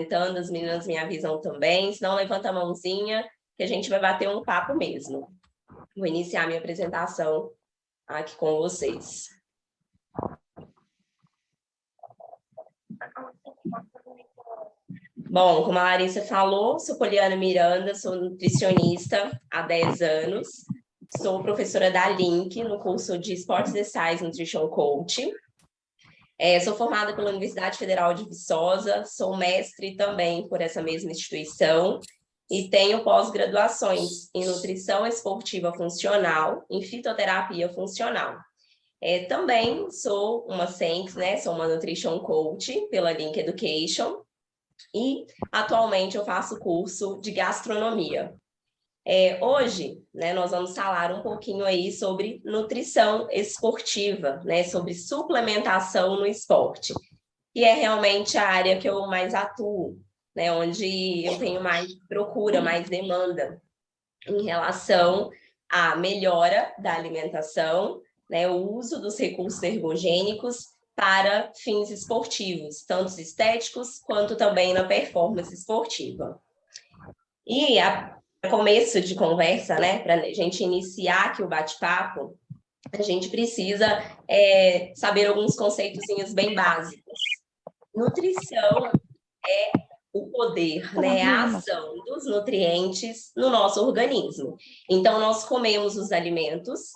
apresentando, as meninas me avisam também, se não levanta a mãozinha, que a gente vai bater um papo mesmo. Vou iniciar minha apresentação aqui com vocês. Bom, como a Larissa falou, sou Poliana Miranda, sou nutricionista há 10 anos, sou professora da Link no curso de Sports Exercise Nutrition Coach. Sou formada pela Universidade Federal de Viçosa, sou mestre também por essa mesma instituição e tenho pós-graduações em nutrição esportiva funcional, em fitoterapia funcional. Também sou uma SENCS, né? Sou uma Nutrition Coach pela Link Education e atualmente eu faço curso de gastronomia. Hoje, né, nós vamos falar um pouquinho aí sobre nutrição esportiva, né, sobre suplementação no esporte, que é realmente a área que eu mais atuo, né, onde eu tenho mais procura, mais demanda em relação à melhora da alimentação, né, o uso dos recursos ergogênicos para fins esportivos, tanto estéticos quanto também na performance esportiva. E começo de conversa, né, para a gente iniciar aqui o bate-papo, a gente precisa saber alguns conceitozinhos bem básicos. Nutrição é o poder, né, a ação dos nutrientes no nosso organismo. Então, nós comemos os alimentos,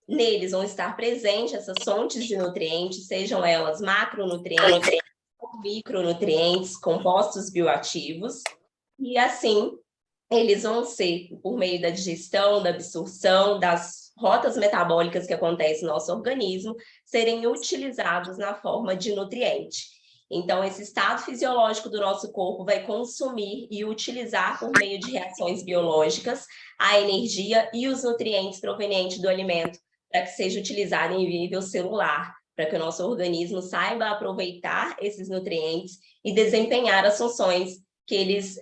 neles vão estar presentes essas fontes de nutrientes, sejam elas macronutrientes ou micronutrientes, compostos bioativos, e assim eles vão ser, por meio da digestão, da absorção, das rotas metabólicas que acontecem no nosso organismo, serem utilizados na forma de nutriente. Então, esse estado fisiológico do nosso corpo vai consumir e utilizar, por meio de reações biológicas, a energia e os nutrientes provenientes do alimento para que seja utilizado em nível celular, para que o nosso organismo saiba aproveitar esses nutrientes e desempenhar as funções que eles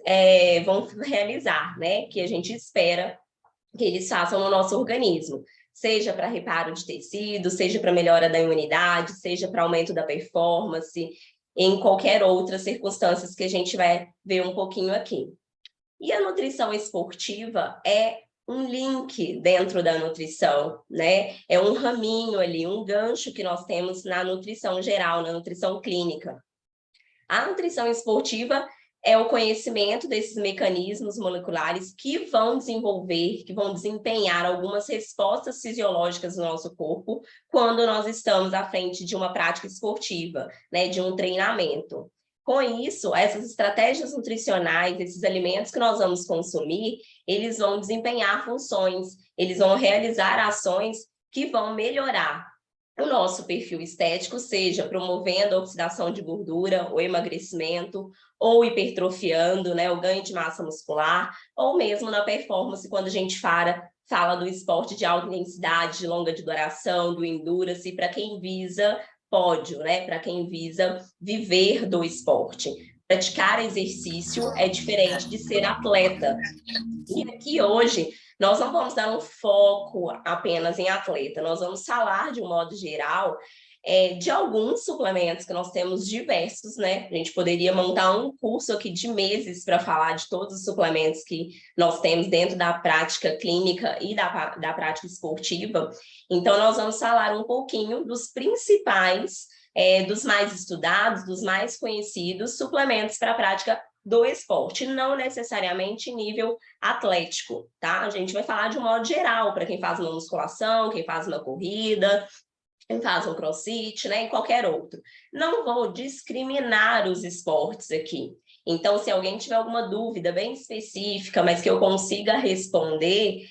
vão realizar, né? Que a gente espera que eles façam no nosso organismo, seja para reparo de tecido, seja para melhora da imunidade, seja para aumento da performance, em qualquer outra circunstância que a gente vai ver um pouquinho aqui. E a nutrição esportiva é um link dentro da nutrição, né? É um raminho ali, um gancho que nós temos na nutrição geral, na nutrição clínica. A nutrição esportiva é o conhecimento desses mecanismos moleculares que vão desenvolver, que vão desempenhar algumas respostas fisiológicas no nosso corpo quando nós estamos à frente de uma prática esportiva, né, de um treinamento. Com isso, essas estratégias nutricionais, esses alimentos que nós vamos consumir, eles vão desempenhar funções, eles vão realizar ações que vão melhorar o nosso perfil estético, seja promovendo a oxidação de gordura, o emagrecimento, ou hipertrofiando, né, o ganho de massa muscular, ou mesmo na performance, quando a gente fala do esporte de alta intensidade, de longa duração, do endurance, para quem visa pódio, né, para quem visa viver do esporte. Praticar exercício é diferente de ser atleta. E aqui hoje nós não vamos dar um foco apenas em atleta, nós vamos falar de um modo geral de alguns suplementos que nós temos diversos, né? A gente poderia montar um curso aqui de meses para falar de todos os suplementos que nós temos dentro da prática clínica e da prática esportiva. Então, nós vamos falar um pouquinho dos principais, dos mais estudados, dos mais conhecidos suplementos para a prática do esporte, não necessariamente em nível atlético, tá? A gente vai falar de um modo geral, para quem faz uma musculação, quem faz uma corrida, quem faz um crossfit, né, e qualquer outro. Não vou discriminar os esportes aqui. Então, se alguém tiver alguma dúvida bem específica, mas que eu consiga responder,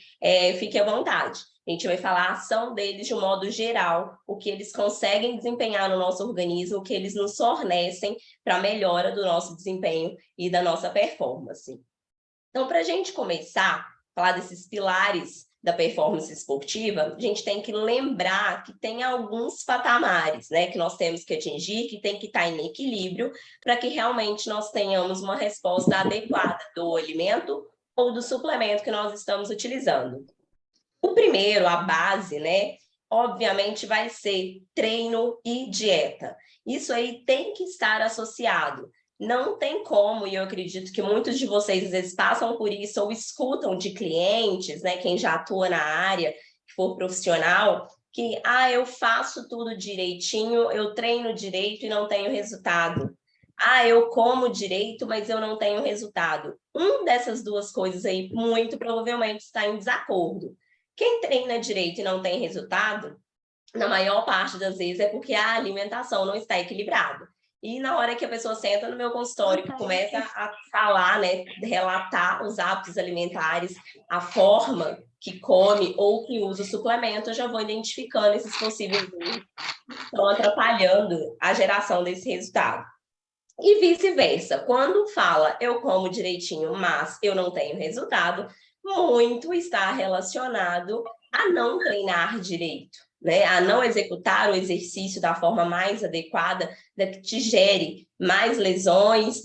fique à vontade. A gente vai falar a ação deles de um modo geral, o que eles conseguem desempenhar no nosso organismo, o que eles nos fornecem para a melhora do nosso desempenho e da nossa performance. Então, para a gente começar a falar desses pilares da performance esportiva, a gente tem que lembrar que tem alguns patamares, né, que nós temos que atingir, que tem que estar em equilíbrio, para que realmente nós tenhamos uma resposta adequada do alimento ou do suplemento que nós estamos utilizando. O primeiro, a base, né, obviamente vai ser treino e dieta. Isso aí tem que estar associado. não tem como, e eu acredito que muitos de vocês às vezes passam por isso ou escutam de clientes, né, quem já atua na área, que for profissional, que eu faço tudo direitinho, eu treino direito e não tenho resultado. Eu como direito, mas eu não tenho resultado. Dessas duas coisas aí, muito provavelmente, está em desacordo. Quem treina direito e não tem resultado, na maior parte das vezes, é porque a alimentação não está equilibrada. E na hora que a pessoa senta no meu consultório, que começa a falar, né, relatar os hábitos alimentares, a forma que come ou que usa o suplemento, eu já vou identificando esses possíveis erros que estão atrapalhando a geração desse resultado. E vice-versa, quando fala eu como direitinho, mas eu não tenho resultado, muito está relacionado a não treinar direito, né? A não executar o exercício da forma mais adequada, que te gere mais lesões,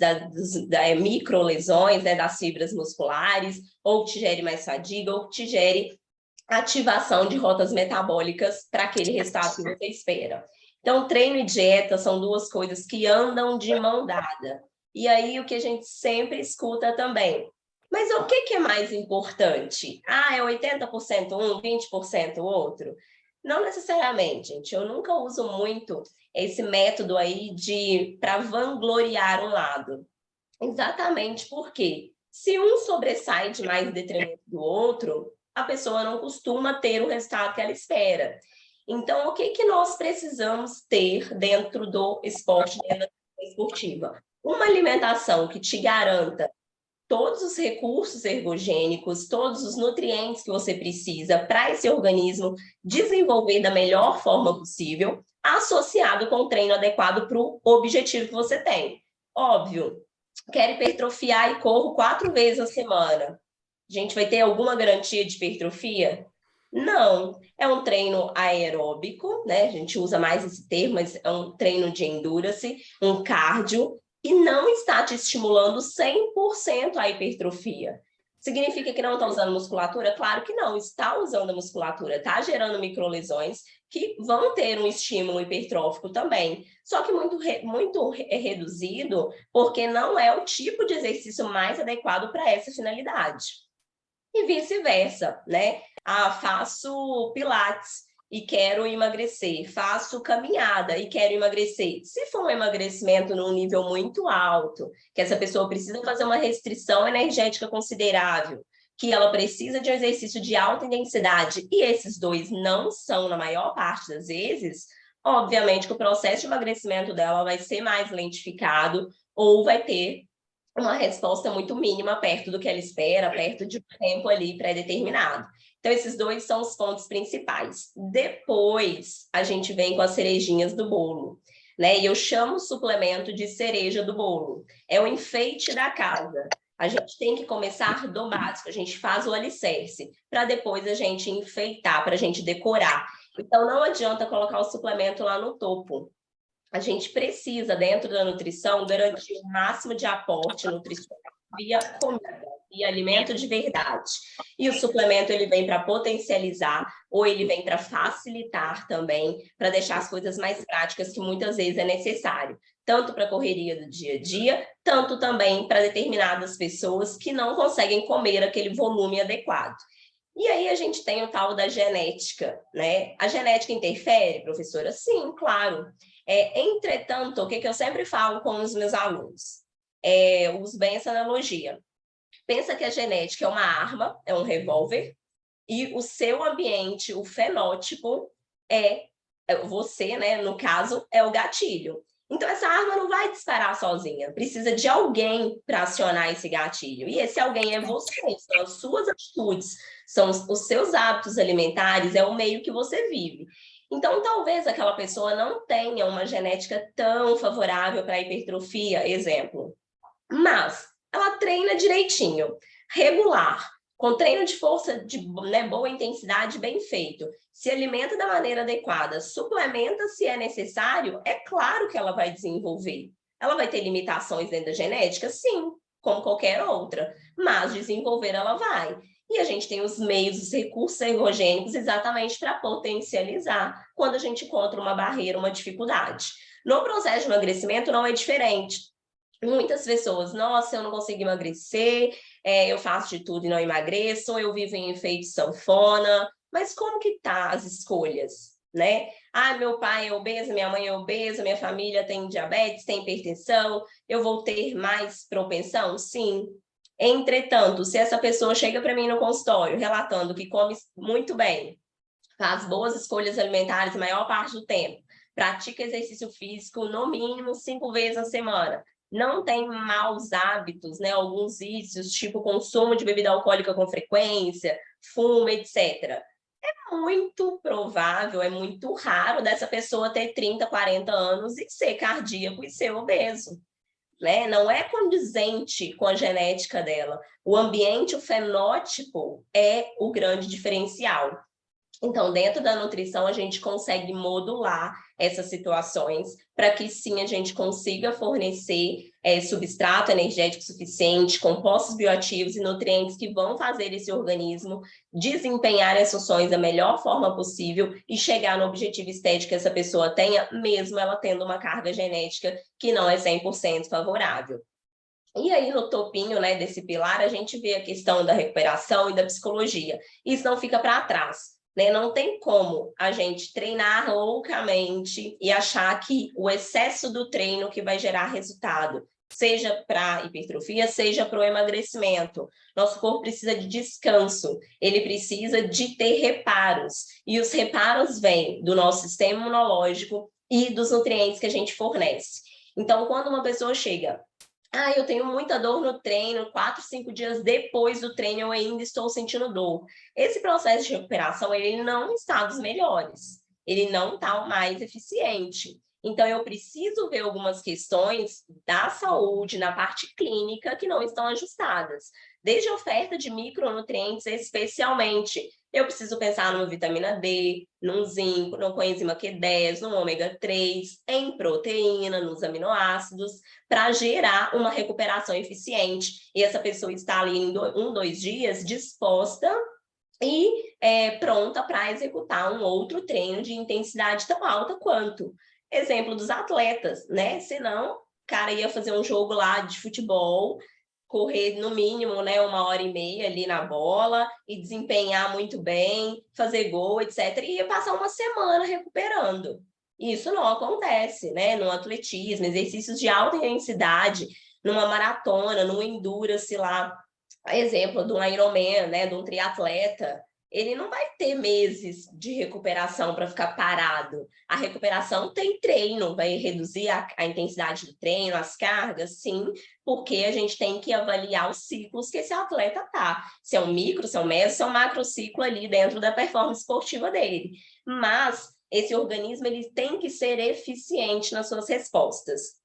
micro lesões, né, das fibras musculares, ou que te gere mais fadiga, ou que te gere ativação de rotas metabólicas para aquele resultado que você espera. Então, treino e dieta são duas coisas que andam de mão dada. E aí, o que a gente sempre escuta também. Mas o que é mais importante? É 80% um, 20% o outro? Não necessariamente, gente. Eu nunca uso muito esse método aí para vangloriar um lado. Exatamente porque se um sobressai de mais em detrimento do outro, a pessoa não costuma ter o resultado que ela espera. Então, o que nós precisamos ter dentro do esporte, dentro da esportiva? Uma alimentação que te garanta todos os recursos ergogênicos, todos os nutrientes que você precisa para esse organismo desenvolver da melhor forma possível, associado com o treino adequado para o objetivo que você tem. Óbvio, quero hipertrofiar e corro 4 vezes a semana. A gente vai ter alguma garantia de hipertrofia? Não, é um treino aeróbico, né? A gente usa mais esse termo, mas é um treino de endurance, um cardio, e não está te estimulando 100% a hipertrofia. Significa que não está usando musculatura? Claro que não, está usando a musculatura, está gerando microlesões que vão ter um estímulo hipertrófico também, só que muito reduzido, porque não é o tipo de exercício mais adequado para essa finalidade. E vice-versa, né? Faço pilates e quero emagrecer, faço caminhada e quero emagrecer. Se for um emagrecimento num nível muito alto, que essa pessoa precisa fazer uma restrição energética considerável, que ela precisa de um exercício de alta intensidade, e esses dois não são na maior parte das vezes, obviamente que o processo de emagrecimento dela vai ser mais lentificado ou vai ter uma resposta muito mínima perto do que ela espera, perto de um tempo ali pré-determinado. Então, esses dois são os pontos principais. Depois, a gente vem com as cerejinhas do bolo, né? E eu chamo o suplemento de cereja do bolo. É o enfeite da casa. A gente tem que começar do básico, a gente faz o alicerce, para depois a gente enfeitar, para a gente decorar. Então, não adianta colocar o suplemento lá no topo. A gente precisa, dentro da nutrição, garantir o máximo de aporte nutricional via comida, via alimento de verdade. E o suplemento ele vem para potencializar ou ele vem para facilitar também, para deixar as coisas mais práticas, que muitas vezes é necessário, tanto para a correria do dia a dia, tanto também para determinadas pessoas que não conseguem comer aquele volume adequado. E aí a gente tem o tal da genética, né? A genética interfere, professora? Sim, claro. Entretanto, o que eu sempre falo com os meus alunos? Uso bem essa analogia. Pensa que a genética é uma arma, é um revólver, e o seu ambiente, o fenótipo, você, né? No caso, é o gatilho. Então, essa arma não vai disparar sozinha. Precisa de alguém para acionar esse gatilho. E esse alguém é você, são as suas atitudes, são os seus hábitos alimentares, é o meio que você vive. Então, talvez aquela pessoa não tenha uma genética tão favorável para a hipertrofia, exemplo. Mas ela treina direitinho, regular, com treino de força de boa intensidade bem feito, se alimenta da maneira adequada, suplementa se é necessário, é claro que ela vai desenvolver. Ela vai ter limitações dentro da genética? Sim, como qualquer outra, mas desenvolver ela vai. E a gente tem os meios, os recursos ergogênicos exatamente para potencializar quando a gente encontra uma barreira, uma dificuldade. No processo de emagrecimento não é diferente. Muitas pessoas, nossa, eu não consigo emagrecer, eu faço de tudo e não emagreço, ou eu vivo em efeito sanfona, mas como que tá as escolhas, né? Ah, meu pai é obeso, minha mãe é obesa, minha família tem diabetes, tem hipertensão, eu vou ter mais propensão? Sim. Entretanto, se essa pessoa chega para mim no consultório relatando que come muito bem, faz boas escolhas alimentares a maior parte do tempo, pratica exercício físico no mínimo 5 vezes na semana, não tem maus hábitos, né? Alguns vícios, tipo consumo de bebida alcoólica com frequência, fumo, etc. É muito provável, é muito raro dessa pessoa ter 30, 40 anos e ser cardíaco e ser obeso. Né? Não é condizente com a genética dela. O ambiente, o fenótipo é o grande diferencial. Então, dentro da nutrição, a gente consegue modular essas situações para que sim a gente consiga fornecer substrato energético suficiente, compostos bioativos e nutrientes que vão fazer esse organismo desempenhar as funções da melhor forma possível e chegar no objetivo estético que essa pessoa tenha, mesmo ela tendo uma carga genética que não é 100% favorável. E aí, no topinho, né, desse pilar, a gente vê a questão da recuperação e da psicologia. Isso não fica para trás. Né? Não tem como a gente treinar loucamente e achar que o excesso do treino que vai gerar resultado, seja para hipertrofia, seja para o emagrecimento. Nosso corpo precisa de descanso, ele precisa de ter reparos. E os reparos vêm do nosso sistema imunológico e dos nutrientes que a gente fornece. Então, quando uma pessoa chega, eu tenho muita dor no treino, 4, 5 dias depois do treino eu ainda estou sentindo dor. Esse processo de recuperação, ele não está dos melhores, ele não está o mais eficiente. Então, eu preciso ver algumas questões da saúde, na parte clínica, que não estão ajustadas. Desde a oferta de micronutrientes, especialmente. Eu preciso pensar numa vitamina D, num zinco, no coenzima Q10, no ômega 3, em proteína, nos aminoácidos, para gerar uma recuperação eficiente. E essa pessoa está ali em 2 dias disposta e pronta para executar um outro treino de intensidade tão alta quanto. Exemplo dos atletas, né? Senão, o cara ia fazer um jogo lá de futebol, correr no mínimo, né, 1h30 ali na bola e desempenhar muito bem, fazer gol, etc. E ia passar uma semana recuperando. Isso não acontece, né? No atletismo, exercícios de alta intensidade, numa maratona, num endurance lá, exemplo de um Ironman, né, de um triatleta, ele não vai ter meses de recuperação para ficar parado. A recuperação tem treino, vai reduzir a intensidade do treino, as cargas, sim, porque a gente tem que avaliar os ciclos que esse atleta tá. Se é um micro, se é um médio, se é um macro ciclo ali dentro da performance esportiva dele. Mas esse organismo ele tem que ser eficiente nas suas respostas.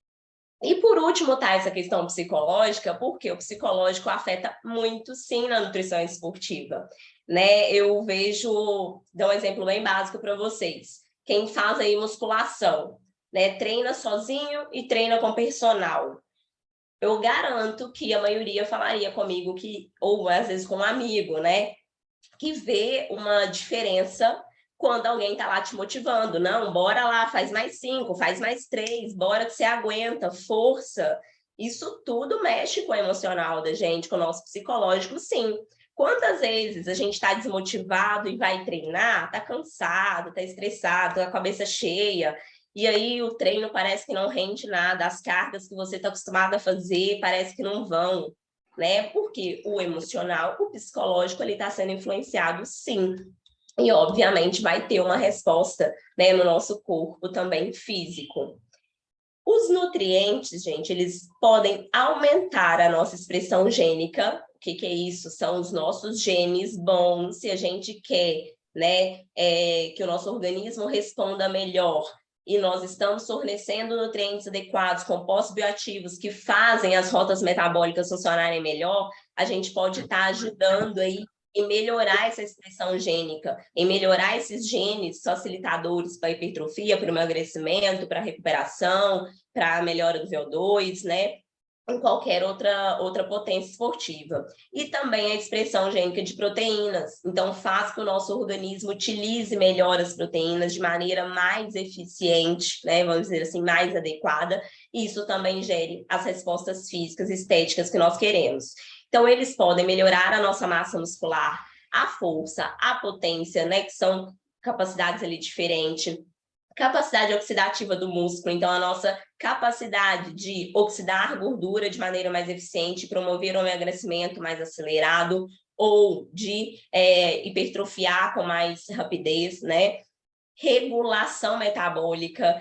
E por último, tá essa questão psicológica, porque o psicológico afeta muito, sim, na nutrição esportiva, né? Eu vejo, dou um exemplo bem básico para vocês. Quem faz aí musculação, né? Treina sozinho e treina com personal. Eu garanto que a maioria falaria comigo que, ou às vezes com um amigo, né? Que vê uma diferença quando alguém está lá te motivando. Não, bora lá, faz mais 5, faz mais 3, bora que você aguenta, força. Isso tudo mexe com o emocional da gente, com o nosso psicológico, sim. Quantas vezes a gente está desmotivado e vai treinar, está cansado, está estressado, tá com a cabeça cheia, e aí o treino parece que não rende nada, as cargas que você está acostumado a fazer parece que não vão, né? Porque o emocional, o psicológico, ele está sendo influenciado, sim. E, obviamente, vai ter uma resposta, né, no nosso corpo também físico. Os nutrientes, gente, eles podem aumentar a nossa expressão gênica. O que é isso? São os nossos genes bons, se a gente quer, né, que o nosso organismo responda melhor e nós estamos fornecendo nutrientes adequados, compostos bioativos que fazem as rotas metabólicas funcionarem melhor, a gente pode estar ajudando aí em melhorar essa expressão gênica, em melhorar esses genes facilitadores para a hipertrofia, para o emagrecimento, para a recuperação, para a melhora do VO2, né? em qualquer outra potência esportiva. E também a expressão gênica de proteínas. Então, faz que o nosso organismo utilize melhor as proteínas de maneira mais eficiente, né? Vamos dizer assim, mais adequada. E isso também gere as respostas físicas e estéticas que nós queremos. Então, eles podem melhorar a nossa massa muscular, a força, a potência, né? Que são capacidades ali diferentes. Capacidade oxidativa do músculo, então a nossa capacidade de oxidar gordura de maneira mais eficiente, promover um emagrecimento mais acelerado ou de hipertrofiar com mais rapidez, né? Regulação metabólica,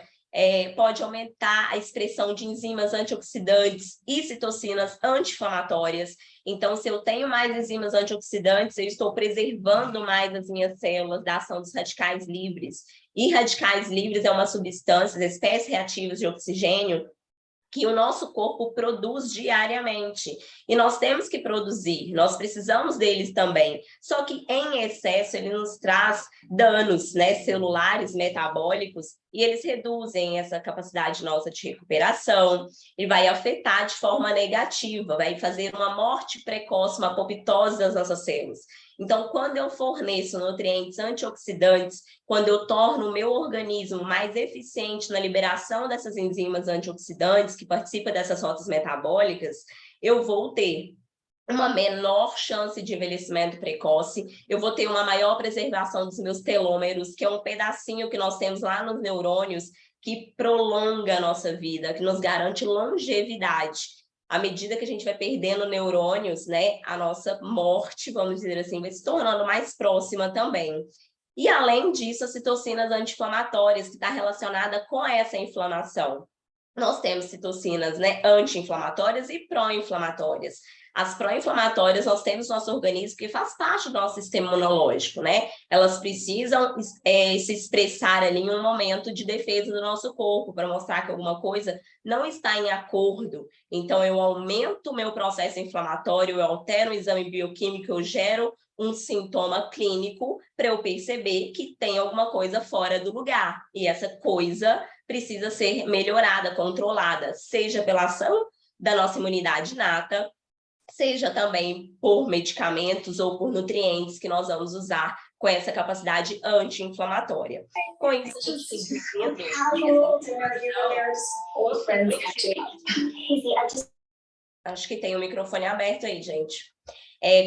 pode aumentar a expressão de enzimas antioxidantes e citocinas anti-inflamatórias. Então, se eu tenho mais enzimas antioxidantes, eu estou preservando mais as minhas células da ação dos radicais livres. E radicais livres é uma substância, espécies reativas de oxigênio, que o nosso corpo produz diariamente. E nós temos que produzir, nós precisamos deles também. Só que em excesso ele nos traz danos, né, celulares, metabólicos, e eles reduzem essa capacidade nossa de recuperação, ele vai afetar de forma negativa, vai fazer uma morte precoce, uma apoptose das nossas células. Então, quando eu forneço nutrientes antioxidantes, quando eu torno o meu organismo mais eficiente na liberação dessas enzimas antioxidantes que participam dessas rotas metabólicas, eu vou ter uma menor chance de envelhecimento precoce, eu vou ter uma maior preservação dos meus telômeros, que é um pedacinho que nós temos lá nos neurônios que prolonga a nossa vida, que nos garante longevidade. À medida que a gente vai perdendo neurônios, né, a nossa morte, vamos dizer assim, vai se tornando mais próxima também. E, além disso, as citocinas anti-inflamatórias, que está relacionada com essa inflamação. Nós temos citocinas, né, anti-inflamatórias e pró-inflamatórias. As pró-inflamatórias nós temos no nosso organismo que faz parte do nosso sistema imunológico, né? Elas precisam se expressar ali em um momento de defesa do nosso corpo, para mostrar que alguma coisa não está em acordo. Então, eu aumento o meu processo inflamatório, eu altero o exame bioquímico, eu gero um sintoma clínico para eu perceber que tem alguma coisa fora do lugar. E essa coisa precisa ser melhorada, controlada, seja pela ação da nossa imunidade inata, seja também por medicamentos ou por nutrientes que nós vamos usar com essa capacidade anti-inflamatória. Com isso, a gente acho que tem o microfone aberto aí, gente.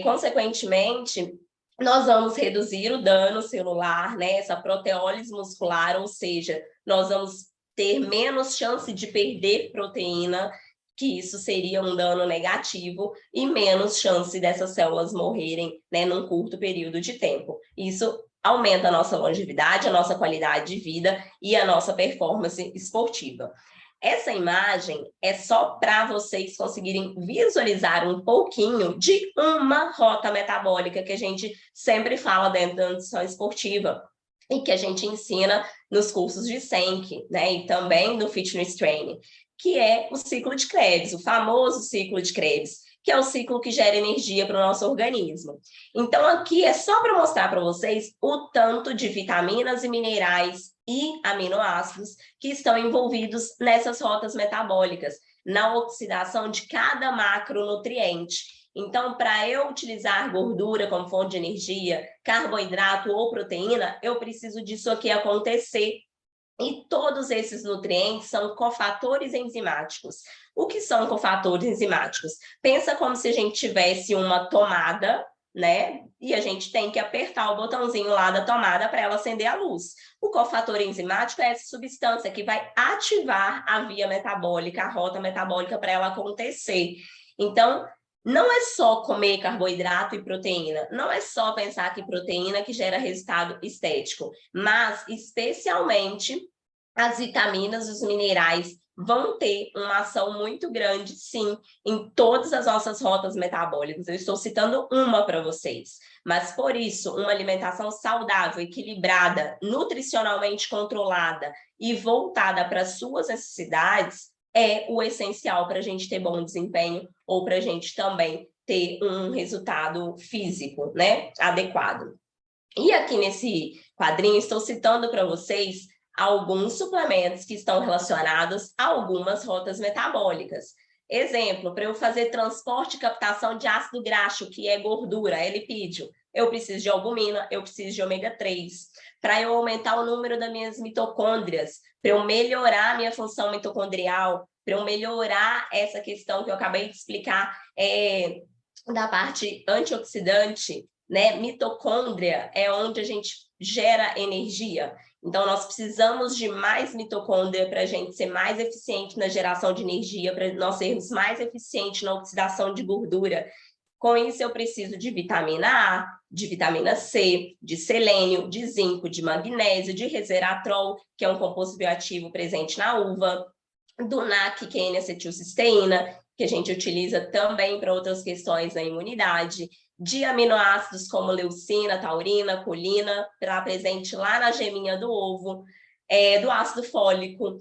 Consequentemente, nós vamos reduzir o dano celular, né? Essa proteólise muscular, ou seja, nós vamos ter menos chance de perder proteína, que isso seria um dano negativo, e menos chance dessas células morrerem, né, num curto período de tempo. Isso aumenta a nossa longevidade, a nossa qualidade de vida e a nossa performance esportiva. Essa imagem é só para vocês conseguirem visualizar um pouquinho de uma rota metabólica que a gente sempre fala dentro da nutrição esportiva e que a gente ensina nos cursos de SENC, né, e também no Fitness Training, que é o ciclo de Krebs, o famoso ciclo de Krebs, que é o ciclo que gera energia para o nosso organismo. Então, aqui é só para mostrar para vocês o tanto de vitaminas e minerais e aminoácidos que estão envolvidos nessas rotas metabólicas, na oxidação de cada macronutriente. Então, para eu utilizar gordura como fonte de energia, carboidrato ou proteína, eu preciso disso aqui acontecer. E todos esses nutrientes são cofatores enzimáticos. O que são cofatores enzimáticos? Pensa como se a gente tivesse uma tomada, né? E a gente tem que apertar o botãozinho lá da tomada para ela acender a luz. O cofator enzimático é essa substância que vai ativar a via metabólica, a rota metabólica para ela acontecer. Então, não é só comer carboidrato e proteína, não é só pensar que proteína que gera resultado estético, mas especialmente as vitaminas e os minerais vão ter uma ação muito grande, sim, em todas as nossas rotas metabólicas. Eu estou citando uma para vocês, mas por isso, uma alimentação saudável, equilibrada, nutricionalmente controlada e voltada para as suas necessidades é o essencial para a gente ter bom desempenho ou para a gente também ter um resultado físico, né, adequado. E aqui nesse quadrinho estou citando para vocês alguns suplementos que estão relacionados a algumas rotas metabólicas. Exemplo, para eu fazer transporte e captação de ácido graxo, que é gordura, é lipídio, eu preciso de albumina, eu preciso de ômega 3. Para eu aumentar o número das minhas mitocôndrias, para eu melhorar a minha função mitocondrial, para eu melhorar essa questão que eu acabei de explicar, da parte antioxidante, né? Mitocôndria é onde a gente gera energia. Então, nós precisamos de mais mitocôndria para a gente ser mais eficiente na geração de energia, para nós sermos mais eficientes na oxidação de gordura. Com isso, eu preciso de vitamina A, de vitamina C, de selênio, de zinco, de magnésio, de resveratrol, que é um composto bioativo presente na uva, do NAC, que é N-acetilcisteína, que a gente utiliza também para outras questões da imunidade, de aminoácidos como leucina, taurina, colina, está presente lá na geminha do ovo, do ácido fólico,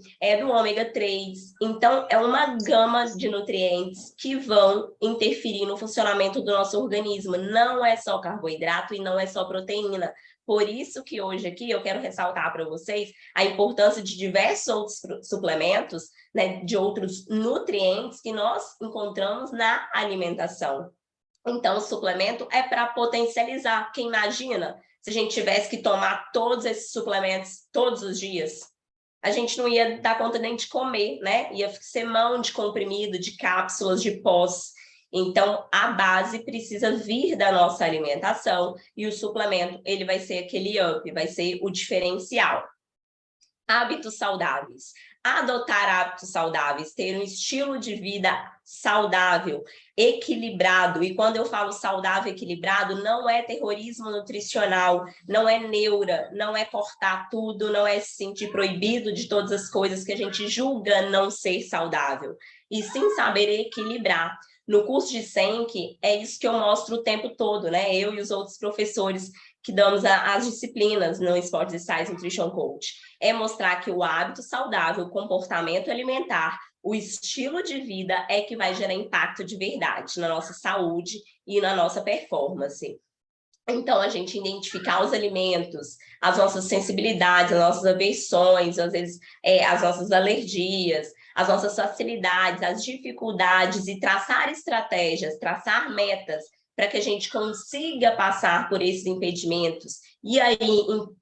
do ômega 3. Então, é uma gama de nutrientes que vão interferir no funcionamento do nosso organismo. Não é só carboidrato e não é só proteína. Por isso que hoje aqui eu quero ressaltar para vocês a importância de diversos outros suplementos, né, de outros nutrientes que nós encontramos na alimentação. Então, o suplemento é para potencializar, porque imagina se a gente tivesse que tomar todos esses suplementos todos os dias, a gente não ia dar conta nem de comer, né? Ia ser mão de comprimido, de cápsulas, de pós. Então, a base precisa vir da nossa alimentação e o suplemento, ele vai ser aquele up, vai ser o diferencial. Hábitos saudáveis. Adotar hábitos saudáveis, ter um estilo de vida saudável, equilibrado. E quando eu falo saudável, equilibrado, não é terrorismo nutricional, não é neura, não é cortar tudo, não é se sentir proibido de todas as coisas que a gente julga não ser saudável. E sim saber equilibrar. No curso de SENC, é isso que eu mostro o tempo todo, né? Eu e os outros professores que damos as disciplinas no Sports Styles Nutrition Coach. É mostrar que o hábito saudável, o comportamento alimentar, o estilo de vida é que vai gerar impacto de verdade na nossa saúde e na nossa performance. Então, a gente identificar os alimentos, as nossas sensibilidades, as nossas aversões, às vezes as nossas alergias, as nossas facilidades, as dificuldades e traçar estratégias, traçar metas para que a gente consiga passar por esses impedimentos e aí,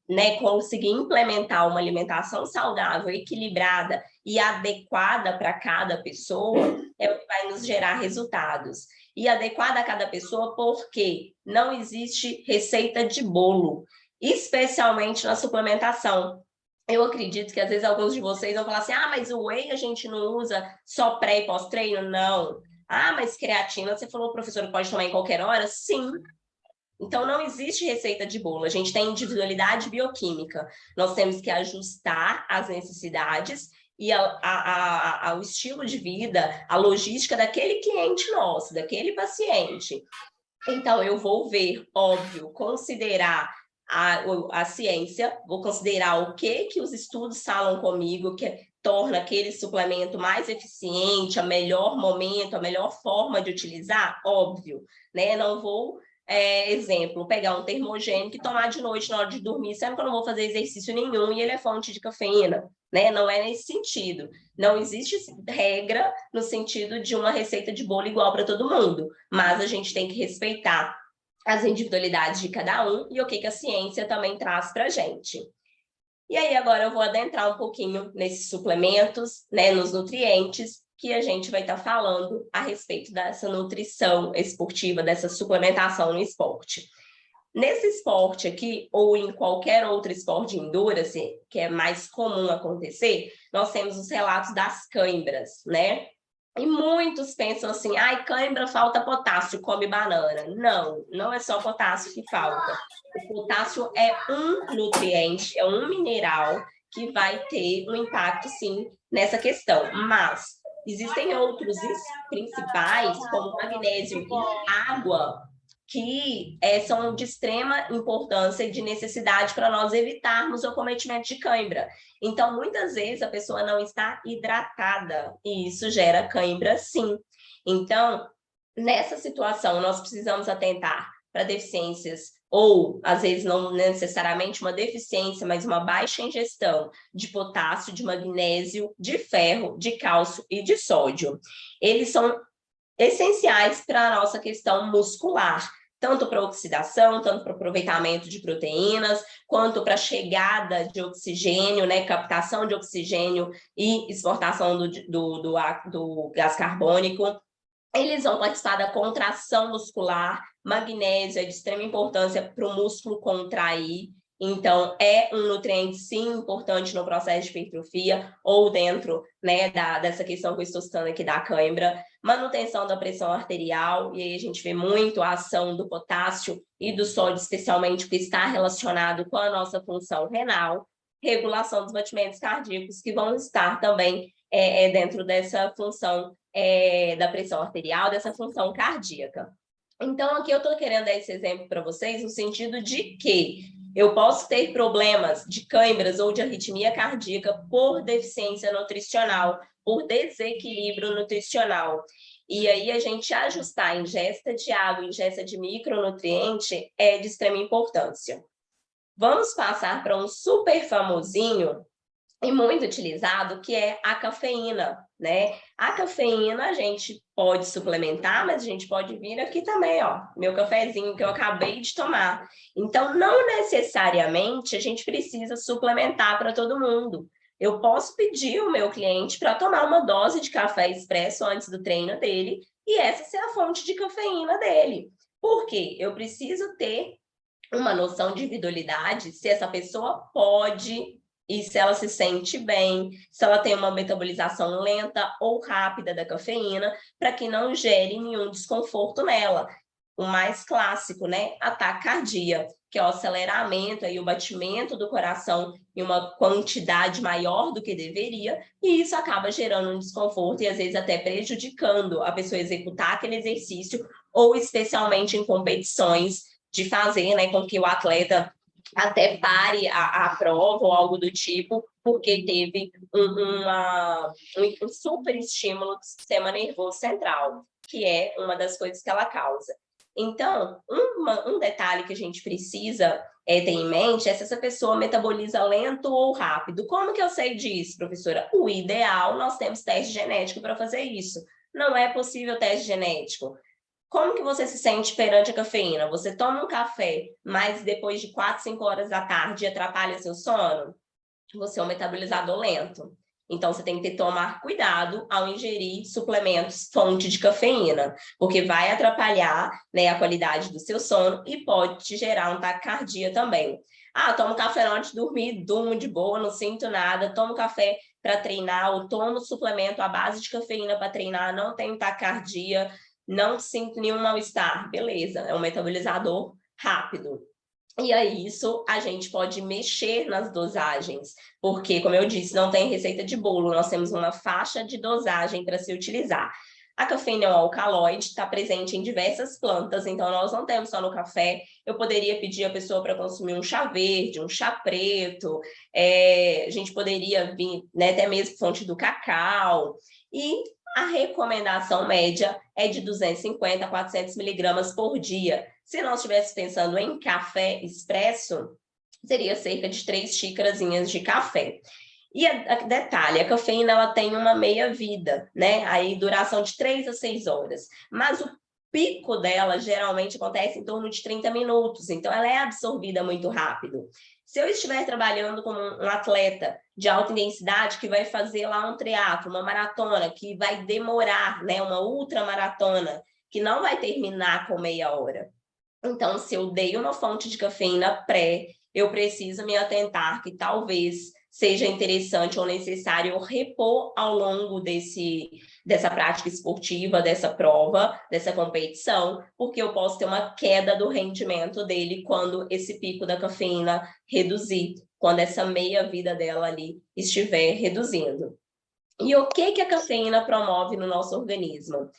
né, conseguir implementar uma alimentação saudável, equilibrada e adequada para cada pessoa, é o que vai nos gerar resultados. E adequada a cada pessoa porque não existe receita de bolo, especialmente na suplementação. Eu acredito que às vezes alguns de vocês vão falar assim, mas o whey a gente não usa só pré e pós-treino? Não. Mas creatina, você falou, professor, pode tomar em qualquer hora? Sim. Então, não existe receita de bolo. A gente tem individualidade bioquímica. Nós temos que ajustar as necessidades e ao estilo de vida, a logística daquele cliente nosso, daquele paciente. Então, eu vou ver, óbvio, considerar a ciência, vou considerar o que os estudos falam comigo, que torna aquele suplemento mais eficiente, a melhor momento, a melhor forma de utilizar, óbvio, né? Não vou, exemplo, pegar um termogênico e tomar de noite na hora de dormir, sendo que eu não vou fazer exercício nenhum e ele é fonte de cafeína, né? Não é nesse sentido. Não existe regra no sentido de uma receita de bolo igual para todo mundo, mas a gente tem que respeitar as individualidades de cada um e o que a ciência também traz para a gente. E aí, agora eu vou adentrar um pouquinho nesses suplementos, né, nos nutrientes, que a gente vai estar falando a respeito dessa nutrição esportiva, dessa suplementação no esporte. Nesse esporte aqui, ou em qualquer outro esporte de endurance, que é mais comum acontecer, nós temos os relatos das cãibras, né? E muitos pensam assim, cãibra, falta potássio, come banana. Não, não é só potássio que falta. O potássio é um nutriente, é um mineral que vai ter um impacto, sim, nessa questão. Mas existem outros principais, como magnésio e água, que são de extrema importância e de necessidade para nós evitarmos o acometimento de cãibra. Então, muitas vezes, a pessoa não está hidratada e isso gera cãibra, sim. Então, nessa situação, nós precisamos atentar para deficiências, ou às vezes não necessariamente uma deficiência, mas uma baixa ingestão de potássio, de magnésio, de ferro, de cálcio e de sódio. Eles são essenciais para a nossa questão muscular, tanto para oxidação, tanto para aproveitamento de proteínas, quanto para chegada de oxigênio, né, captação de oxigênio e exportação do gás carbônico. Eles vão participar da contração muscular. Magnésio é de extrema importância para o músculo contrair. Então, é um nutriente, sim, importante no processo de hipertrofia ou dentro, né, dessa questão que eu estou citando aqui da cãibra. Manutenção da pressão arterial, e aí a gente vê muito a ação do potássio e do sódio, especialmente, que está relacionado com a nossa função renal. Regulação dos batimentos cardíacos, que vão estar também dentro dessa função da pressão arterial, dessa função cardíaca. Então, aqui eu estou querendo dar esse exemplo para vocês no sentido de que eu posso ter problemas de câimbras ou de arritmia cardíaca por deficiência nutricional, por desequilíbrio nutricional. E aí a gente ajustar a ingesta de água, ingesta de micronutriente é de extrema importância. Vamos passar para um super famosinho e muito utilizado, que é a cafeína, né? A cafeína a gente pode suplementar, mas a gente pode vir aqui também, ó, meu cafezinho que eu acabei de tomar. Então, não necessariamente a gente precisa suplementar para todo mundo. Eu posso pedir o meu cliente para tomar uma dose de café expresso antes do treino dele, e essa ser a fonte de cafeína dele. Por quê? Eu preciso ter uma noção de individualidade, se essa pessoa pode e se ela se sente bem, se ela tem uma metabolização lenta ou rápida da cafeína, para que não gere nenhum desconforto nela. O mais clássico, né? A taquicardia, que é o aceleramento e o batimento do coração em uma quantidade maior do que deveria, e isso acaba gerando um desconforto e às vezes até prejudicando a pessoa executar aquele exercício, ou especialmente em competições, de fazer, né, com que o atleta até pare a prova ou algo do tipo, porque teve um super estímulo do sistema nervoso central, que é uma das coisas que ela causa. Então, um detalhe que a gente precisa ter em mente é se essa pessoa metaboliza lento ou rápido. Como que eu sei disso, professora? O ideal, nós temos teste genético para fazer isso. Não é possível teste genético. Como que você se sente perante a cafeína? Você toma um café, mas depois de 4, 5 horas da tarde atrapalha seu sono? Você é um metabolizador lento. Então, você tem que tomar cuidado ao ingerir suplementos fonte de cafeína, porque vai atrapalhar, né, a qualidade do seu sono e pode te gerar um taquicardia também. Ah, tomo café na hora de dormir, durmo de boa, não sinto nada, tomo café para treinar, ou tomo suplemento à base de cafeína para treinar, não tenho taquicardia, não sinto nenhum mal-estar. Beleza, é um metabolizador rápido. E aí, isso a gente pode mexer nas dosagens, porque, como eu disse, não tem receita de bolo, nós temos uma faixa de dosagem para se utilizar. A cafeína é um alcaloide, está presente em diversas plantas, então nós não temos só no café. Eu poderia pedir a pessoa para consumir um chá verde, um chá preto, a gente poderia vir, né, até mesmo fonte do cacau, e a recomendação média é de 250 a 400 miligramas por dia. Se nós estivéssemos pensando em café expresso, seria cerca de 3 xícarazinhas de café. E detalhe, a cafeína ela tem uma meia-vida, né? Aí duração de 3 a 6 horas. Mas o pico dela geralmente acontece em torno de 30 minutos, então ela é absorvida muito rápido. Se eu estiver trabalhando como um atleta de alta intensidade que vai fazer lá um triatlo, uma maratona, que vai demorar, né, uma ultramaratona, que não vai terminar com meia hora. Então, se eu dei uma fonte de cafeína pré, eu preciso me atentar que talvez seja interessante ou necessário repor ao longo dessa prática esportiva, dessa prova, dessa competição, porque eu posso ter uma queda do rendimento dele quando esse pico da cafeína reduzir, quando essa meia-vida dela ali estiver reduzindo. E o que a cafeína promove no nosso organismo?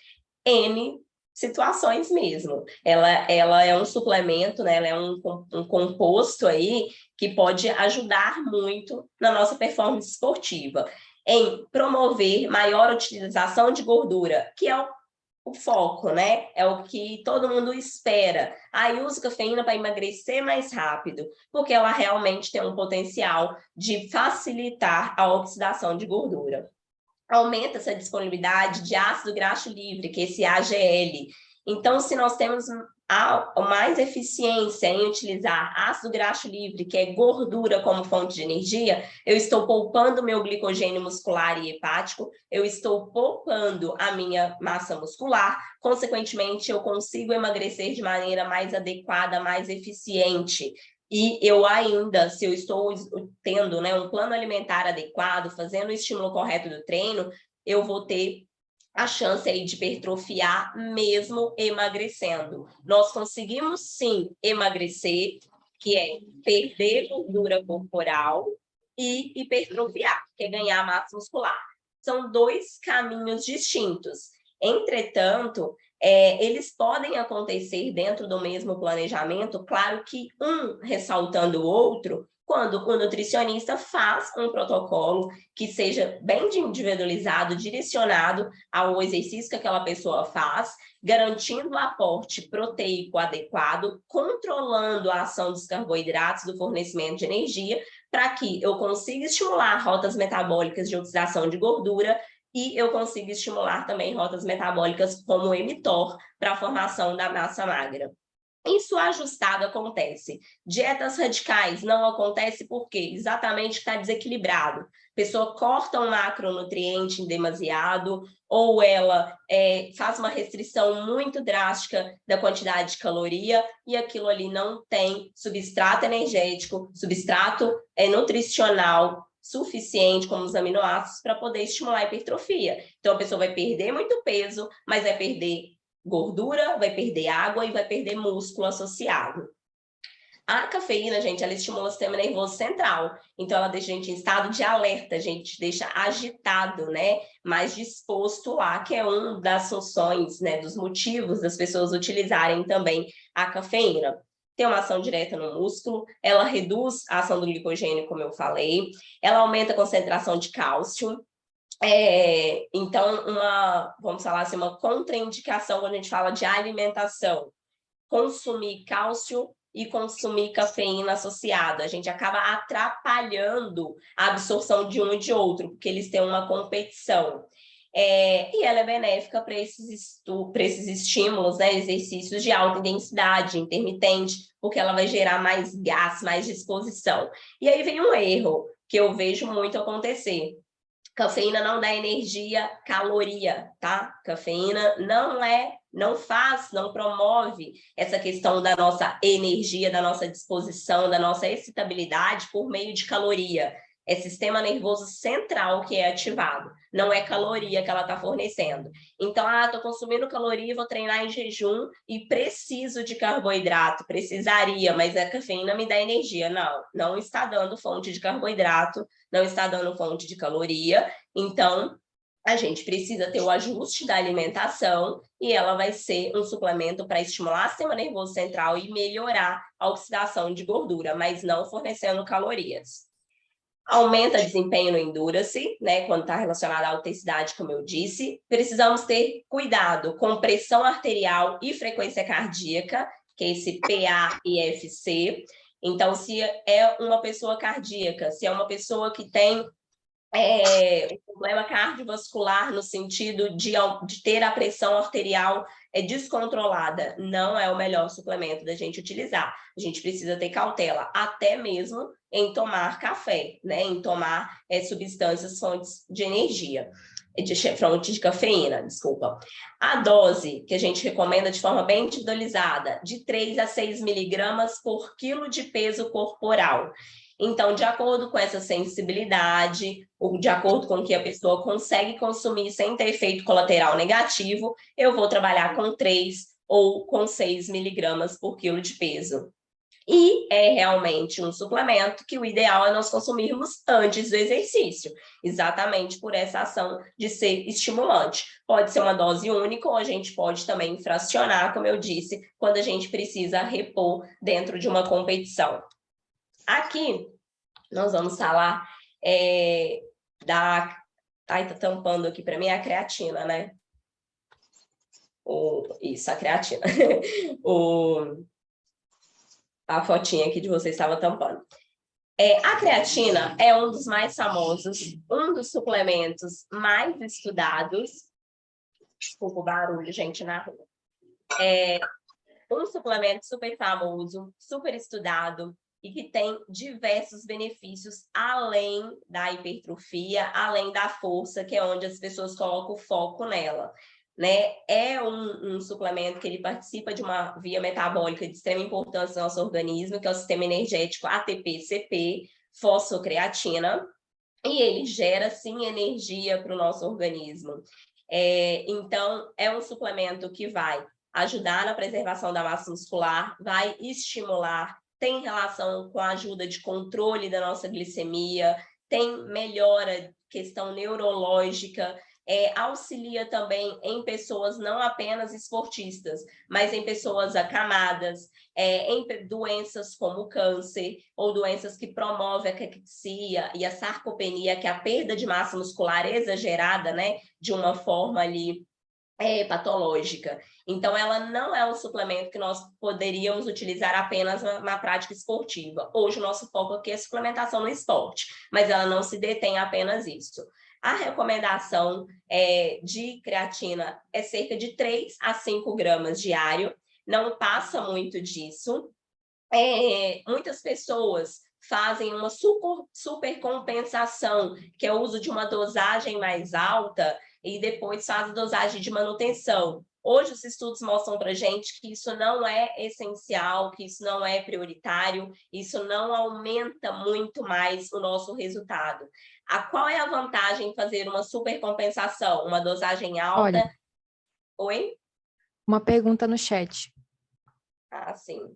N situações mesmo. Ela é um suplemento, né? Ela é um composto aí que pode ajudar muito na nossa performance esportiva, em promover maior utilização de gordura, que é o foco, né? É o que todo mundo espera. Aí uso cafeína para emagrecer mais rápido, porque ela realmente tem um potencial de facilitar a oxidação de gordura. Aumenta essa disponibilidade de ácido graxo livre, que é esse AGL. Então, se nós temos mais eficiência em utilizar ácido graxo livre, que é gordura como fonte de energia, eu estou poupando meu glicogênio muscular e hepático, eu estou poupando a minha massa muscular, consequentemente, eu consigo emagrecer de maneira mais adequada, mais eficiente. E eu ainda, se eu estou tendo, né, um plano alimentar adequado, fazendo o estímulo correto do treino, eu vou ter a chance aí de hipertrofiar mesmo emagrecendo. Nós conseguimos sim emagrecer, que é perder gordura corporal, e hipertrofiar, que é ganhar massa muscular. São dois caminhos distintos. Entretanto, eles podem acontecer dentro do mesmo planejamento, claro que um ressaltando o outro, quando o nutricionista faz um protocolo que seja bem individualizado, direcionado ao exercício que aquela pessoa faz, garantindo o aporte proteico adequado, controlando a ação dos carboidratos, do fornecimento de energia, para que eu consiga estimular rotas metabólicas de oxidação de gordura e eu consigo estimular também rotas metabólicas como o mTOR para a formação da massa magra. Isso ajustado acontece. Dietas radicais não acontece porque exatamente está desequilibrado. A pessoa corta um macronutriente em demasiado, ou ela faz uma restrição muito drástica da quantidade de caloria, e aquilo ali não tem substrato energético, substrato nutricional suficiente, como os aminoácidos, para poder estimular a hipertrofia. Então, a pessoa vai perder muito peso, mas vai perder gordura, vai perder água e vai perder músculo associado. A cafeína, gente, ela estimula o sistema nervoso central. Então, ela deixa a gente em estado de alerta, a gente deixa agitado, né? Mais disposto lá, que é uma das funções, né? Dos motivos das pessoas utilizarem também a cafeína. Tem uma ação direta no músculo, ela reduz a ação do glicogênio, como eu falei, ela aumenta a concentração de cálcio. Então, vamos falar assim, uma contraindicação quando a gente fala de alimentação, consumir cálcio e consumir cafeína associada. A gente acaba atrapalhando a absorção de um e de outro, porque eles têm uma competição. E ela é benéfica para esses estímulos, né, exercícios de alta intensidade, intermitente, porque ela vai gerar mais gás, mais disposição. E aí vem um erro que eu vejo muito acontecer. Cafeína não dá energia, caloria, tá? Cafeína não faz, não promove essa questão da nossa energia, da nossa disposição, da nossa excitabilidade por meio de caloria. É sistema nervoso central que é ativado, não é caloria que ela está fornecendo. Então, estou consumindo caloria, vou treinar em jejum e preciso de carboidrato, precisaria, mas a cafeína me dá energia. Não, não está dando fonte de carboidrato, não está dando fonte de caloria, então a gente precisa ter o ajuste da alimentação e ela vai ser um suplemento para estimular o sistema nervoso central e melhorar a oxidação de gordura, mas não fornecendo calorias. Aumenta desempenho no Endurance, né, quando está relacionado à autenticidade, como eu disse. Precisamos ter cuidado com pressão arterial e frequência cardíaca, que é esse PA e FC. Então, se é uma pessoa cardíaca, se é uma pessoa que tem um problema cardiovascular no sentido de ter a pressão arterial descontrolada, não é o melhor suplemento da gente utilizar. A gente precisa ter cautela, até mesmo em tomar café, né? Em tomar substâncias fontes de energia, fonte de cafeína, desculpa. A dose que a gente recomenda de forma bem individualizada, de 3 a 6 miligramas por quilo de peso corporal. Então, de acordo com essa sensibilidade, ou de acordo com o que a pessoa consegue consumir sem ter efeito colateral negativo, eu vou trabalhar com 3 ou com 6 miligramas por quilo de peso. E é realmente um suplemento que o ideal é nós consumirmos antes do exercício, exatamente por essa ação de ser estimulante. Pode ser uma dose única ou a gente pode também fracionar, como eu disse, quando a gente precisa repor dentro de uma competição. Aqui, nós vamos falar da... Ai, tá tampando aqui para mim a creatina, né? Isso, a creatina. A fotinha aqui de vocês estava tampando. A creatina é um dos mais famosos, um dos suplementos mais estudados. Desculpa o barulho, gente, na rua. Um suplemento super famoso, super estudado e que tem diversos benefícios além da hipertrofia, além da força, que é onde as pessoas colocam o foco nela. Né? É um suplemento que ele participa de uma via metabólica de extrema importância no nosso organismo, que é o sistema energético ATP-CP, fosfocreatina, e ele gera, sim, energia para o nosso organismo. Então, é um suplemento que vai ajudar na preservação da massa muscular, vai estimular, tem relação com a ajuda de controle da nossa glicemia, tem melhora, questão neurológica, auxilia também em pessoas não apenas esportistas, mas em pessoas acamadas, em doenças como câncer, ou doenças que promovem a caquexia e a sarcopenia, que é a perda de massa muscular exagerada, né, de uma forma ali patológica. Então, ela não é um suplemento que nós poderíamos utilizar apenas na prática esportiva. Hoje, o nosso foco aqui é suplementação no esporte, mas ela não se detém a apenas isso. A recomendação de creatina é cerca de 3 a 5 gramas diário, não passa muito disso. Muitas pessoas fazem uma super compensação, que é o uso de uma dosagem mais alta, e depois faz a dosagem de manutenção. Hoje, os estudos mostram para a gente que isso não é essencial, que isso não é prioritário, isso não aumenta muito mais o nosso resultado. Qual é a vantagem em fazer uma supercompensação? Uma dosagem alta... Olha, Oi? uma pergunta no chat. Sim.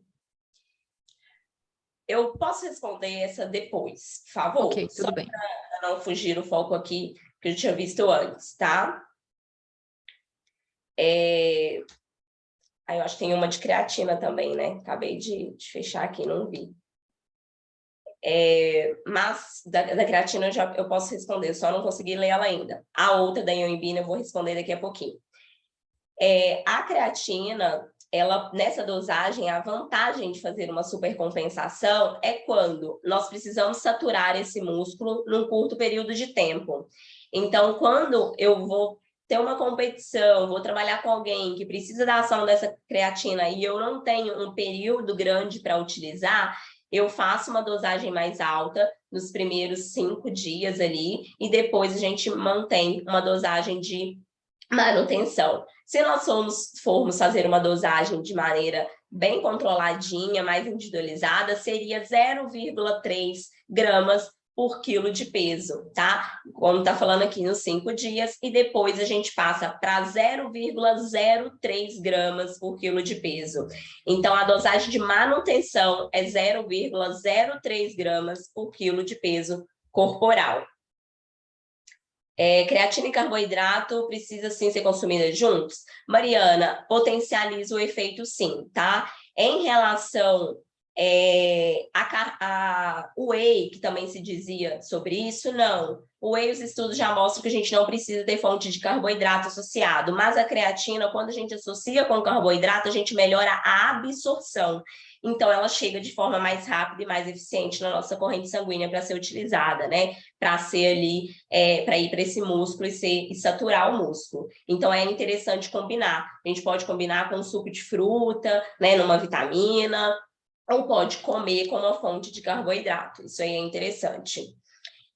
Eu posso responder essa depois, por favor? Ok, tudo bem. Para não fugir o foco aqui que eu tinha visto antes, tá? Aí eu acho que tem uma de creatina também, né? Acabei de fechar aqui, não vi. Mas da creatina eu posso responder, só não consegui ler ela ainda. A outra da ioimbina eu vou responder daqui a pouquinho. A creatina, ela, nessa dosagem, a vantagem de fazer uma supercompensação é quando nós precisamos saturar esse músculo num curto período de tempo. Então, quando eu vou ter uma competição, vou trabalhar com alguém que precisa da ação dessa creatina e eu não tenho um período grande para utilizar, eu faço uma dosagem mais alta nos primeiros 5 dias ali e depois a gente mantém uma dosagem de manutenção. Se nós formos fazer uma dosagem de maneira bem controladinha, mais individualizada, seria 0,3 gramas por quilo de peso, tá? Como tá falando aqui nos 5 dias, e depois a gente passa para 0,03 gramas por quilo de peso. Então, a dosagem de manutenção é 0,03 gramas por quilo de peso corporal. Creatina e carboidrato precisa sim ser consumida juntos? Mariana, potencializa o efeito sim, tá? Em relação a whey, que também se dizia sobre isso, não. O whey, os estudos já mostram que a gente não precisa ter fonte de carboidrato associado, mas a creatina, quando a gente associa com carboidrato, a gente melhora a absorção. Então, ela chega de forma mais rápida e mais eficiente na nossa corrente sanguínea para ser utilizada, né? Para ser ali, para ir para esse músculo e saturar o músculo. Então, é interessante combinar. A gente pode combinar com um suco de fruta, né? Numa vitamina, ou pode comer com uma fonte de carboidrato. Isso aí é interessante.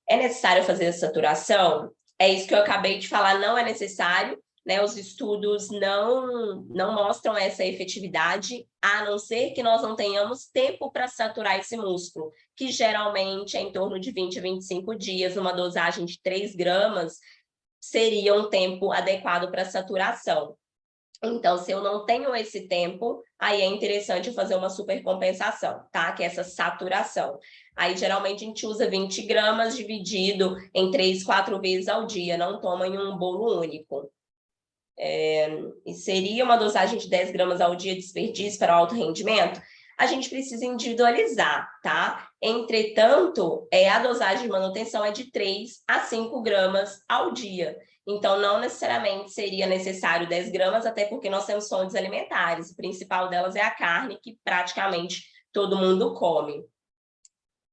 É necessário fazer a saturação? É isso que eu acabei de falar, não é necessário. Né, os estudos não mostram essa efetividade, a não ser que nós não tenhamos tempo para saturar esse músculo, que geralmente é em torno de 20 a 25 dias, uma dosagem de 3 gramas seria um tempo adequado para saturação. Então, se eu não tenho esse tempo, aí é interessante fazer uma supercompensação, tá? Que é essa saturação. Aí, geralmente, a gente usa 20 gramas dividido em 3, 4 vezes ao dia, não toma em um bolo único. E seria uma dosagem de 10 gramas ao dia de desperdício para alto rendimento? A gente precisa individualizar, tá? Entretanto, a dosagem de manutenção é de 3 a 5 gramas ao dia. então não necessariamente seria necessário 10 gramas, até porque nós temos fontes alimentares. O principal delas é a carne, que praticamente todo mundo come.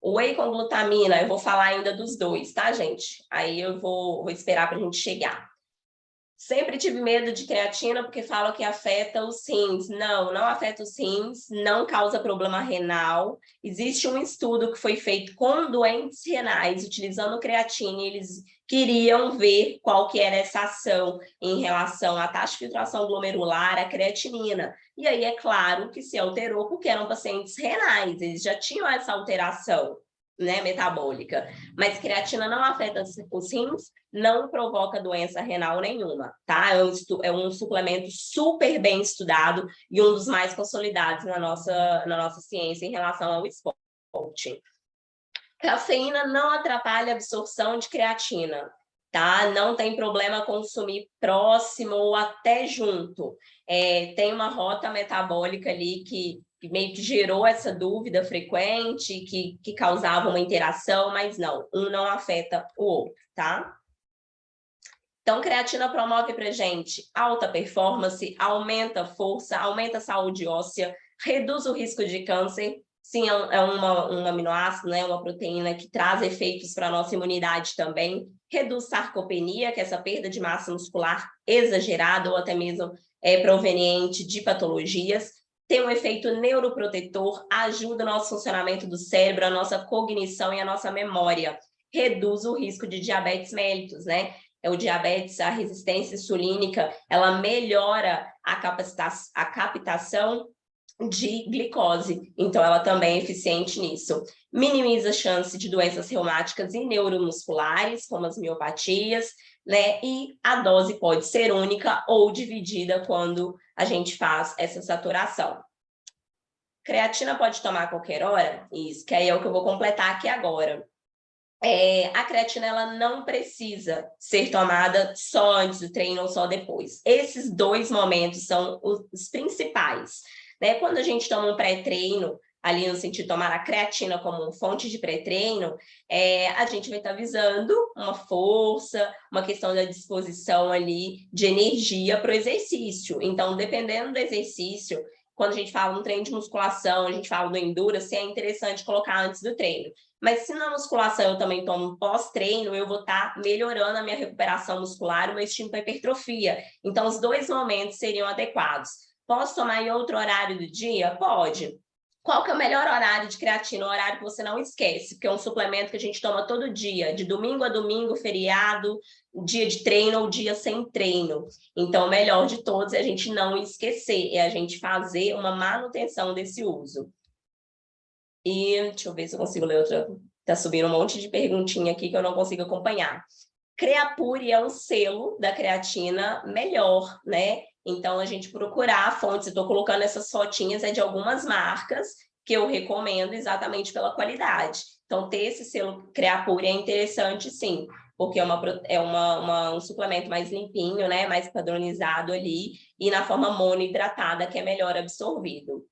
O whey com glutamina, eu vou falar ainda dos dois, tá, gente? Aí eu vou esperar para a gente chegar. Sempre tive medo de creatina porque falam que afeta os rins. Não, não afeta os rins, não causa problema renal. Existe um estudo que foi feito com doentes renais, utilizando creatina, e eles queriam ver qual que era essa ação em relação à taxa de filtração glomerular, à creatinina. E aí é claro que se alterou porque eram pacientes renais, eles já tinham essa alteração, né, metabólica. Mas creatina não afeta os rins, não provoca doença renal nenhuma, tá? É um suplemento super bem estudado e um dos mais consolidados na nossa ciência em relação ao esporte. Cafeína não atrapalha a absorção de creatina, tá? Não tem problema consumir próximo ou até junto. Tem uma rota metabólica ali que meio que gerou essa dúvida frequente, que causava uma interação, mas não, um não afeta o outro, tá? Então, creatina promove para gente alta performance, aumenta a força, aumenta a saúde óssea, reduz o risco de câncer. Sim, um aminoácido, né, uma proteína que traz efeitos para a nossa imunidade também. Reduz sarcopenia, que é essa perda de massa muscular exagerada ou até mesmo proveniente de patologias. Tem um efeito neuroprotetor, ajuda o nosso funcionamento do cérebro, a nossa cognição e a nossa memória. Reduz o risco de diabetes mellitus, né? O diabetes, a resistência insulínica, ela melhora a captação de glicose, então ela também é eficiente nisso. Minimiza a chance de doenças reumáticas e neuromusculares, como as miopatias, né? E a dose pode ser única ou dividida quando a gente faz essa saturação. Creatina pode tomar a qualquer hora? Isso, que aí é o que eu vou completar aqui agora. A creatina ela não precisa ser tomada só antes do treino ou só depois. Esses dois momentos são os principais, né? Quando a gente toma um pré-treino, ali no sentido de tomar a creatina como fonte de pré-treino, a gente vai estar visando uma força, uma questão da disposição ali de energia para o exercício. Então, dependendo do exercício, quando a gente fala no treino de musculação, a gente fala do endurance, é interessante colocar antes do treino. Mas se na musculação eu também tomo pós-treino, eu vou estar melhorando a minha recuperação muscular, o meu estímulo para hipertrofia. Então, os dois momentos seriam adequados. Posso tomar em outro horário do dia? Pode. Qual que é o melhor horário de creatina? O horário que você não esquece, porque é um suplemento que a gente toma todo dia, de domingo a domingo, feriado, dia de treino ou dia sem treino. Então, o melhor de todos é a gente não esquecer, é a gente fazer uma manutenção desse uso. E deixa eu ver se eu consigo ler outra. Tá subindo um monte de perguntinha aqui que eu não consigo acompanhar. Creapure é um selo da creatina melhor, né? Então, a gente procurar fontes, eu estou colocando essas fotinhas, de algumas marcas que eu recomendo exatamente pela qualidade. Então, ter esse selo Creapure é interessante, sim, porque é um suplemento mais limpinho, né? Mais padronizado ali, e na forma monohidratada, que é melhor absorvido.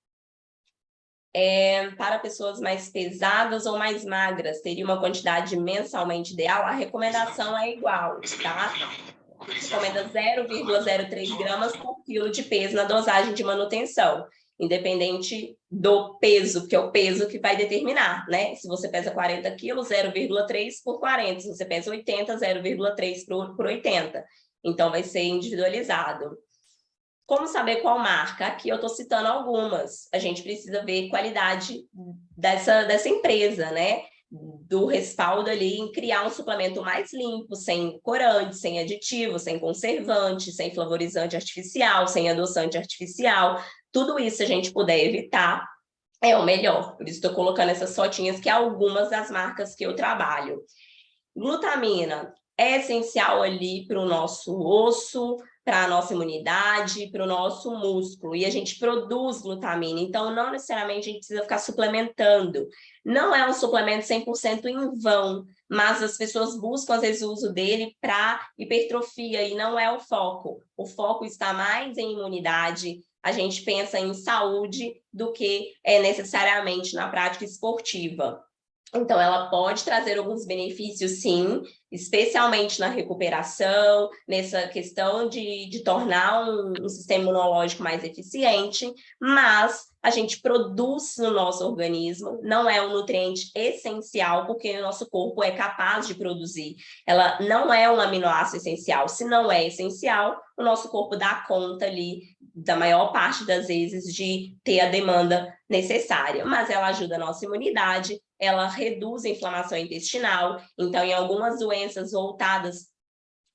Para pessoas mais pesadas ou mais magras, teria uma quantidade mensalmente ideal? A recomendação é igual, tá? Recomenda 0,03 gramas por quilo de peso na dosagem de manutenção, independente do peso, que é o peso que vai determinar, né? Se você pesa 40 quilos, 0,3 por 40. Se você pesa 80, 0,3 por 80. Então, vai ser individualizado. Como saber qual marca? Aqui eu estou citando algumas. A gente precisa ver qualidade dessa empresa, né? Do respaldo ali em criar um suplemento mais limpo, sem corante, sem aditivo, sem conservante, sem flavorizante artificial, sem adoçante artificial. Tudo isso, se a gente puder evitar, é o melhor. Por isso estou colocando essas fotinhas, que é algumas das marcas que eu trabalho. Glutamina é essencial ali para o nosso osso, para a nossa imunidade, para o nosso músculo, e a gente produz glutamina, então não necessariamente a gente precisa ficar suplementando. Não é um suplemento 100% em vão, mas as pessoas buscam, às vezes, o uso dele para hipertrofia, e não é o foco. O foco está mais em imunidade, a gente pensa em saúde do que necessariamente na prática esportiva. Então, ela pode trazer alguns benefícios, sim, especialmente na recuperação, nessa questão de tornar um sistema imunológico mais eficiente, mas a gente produz no nosso organismo, não é um nutriente essencial, porque o nosso corpo é capaz de produzir. Ela não é um aminoácido essencial. Se não é essencial, o nosso corpo dá conta ali, da maior parte das vezes, de ter a demanda necessária. Mas ela ajuda a nossa imunidade, ela reduz a inflamação intestinal. Então, em algumas doenças voltadas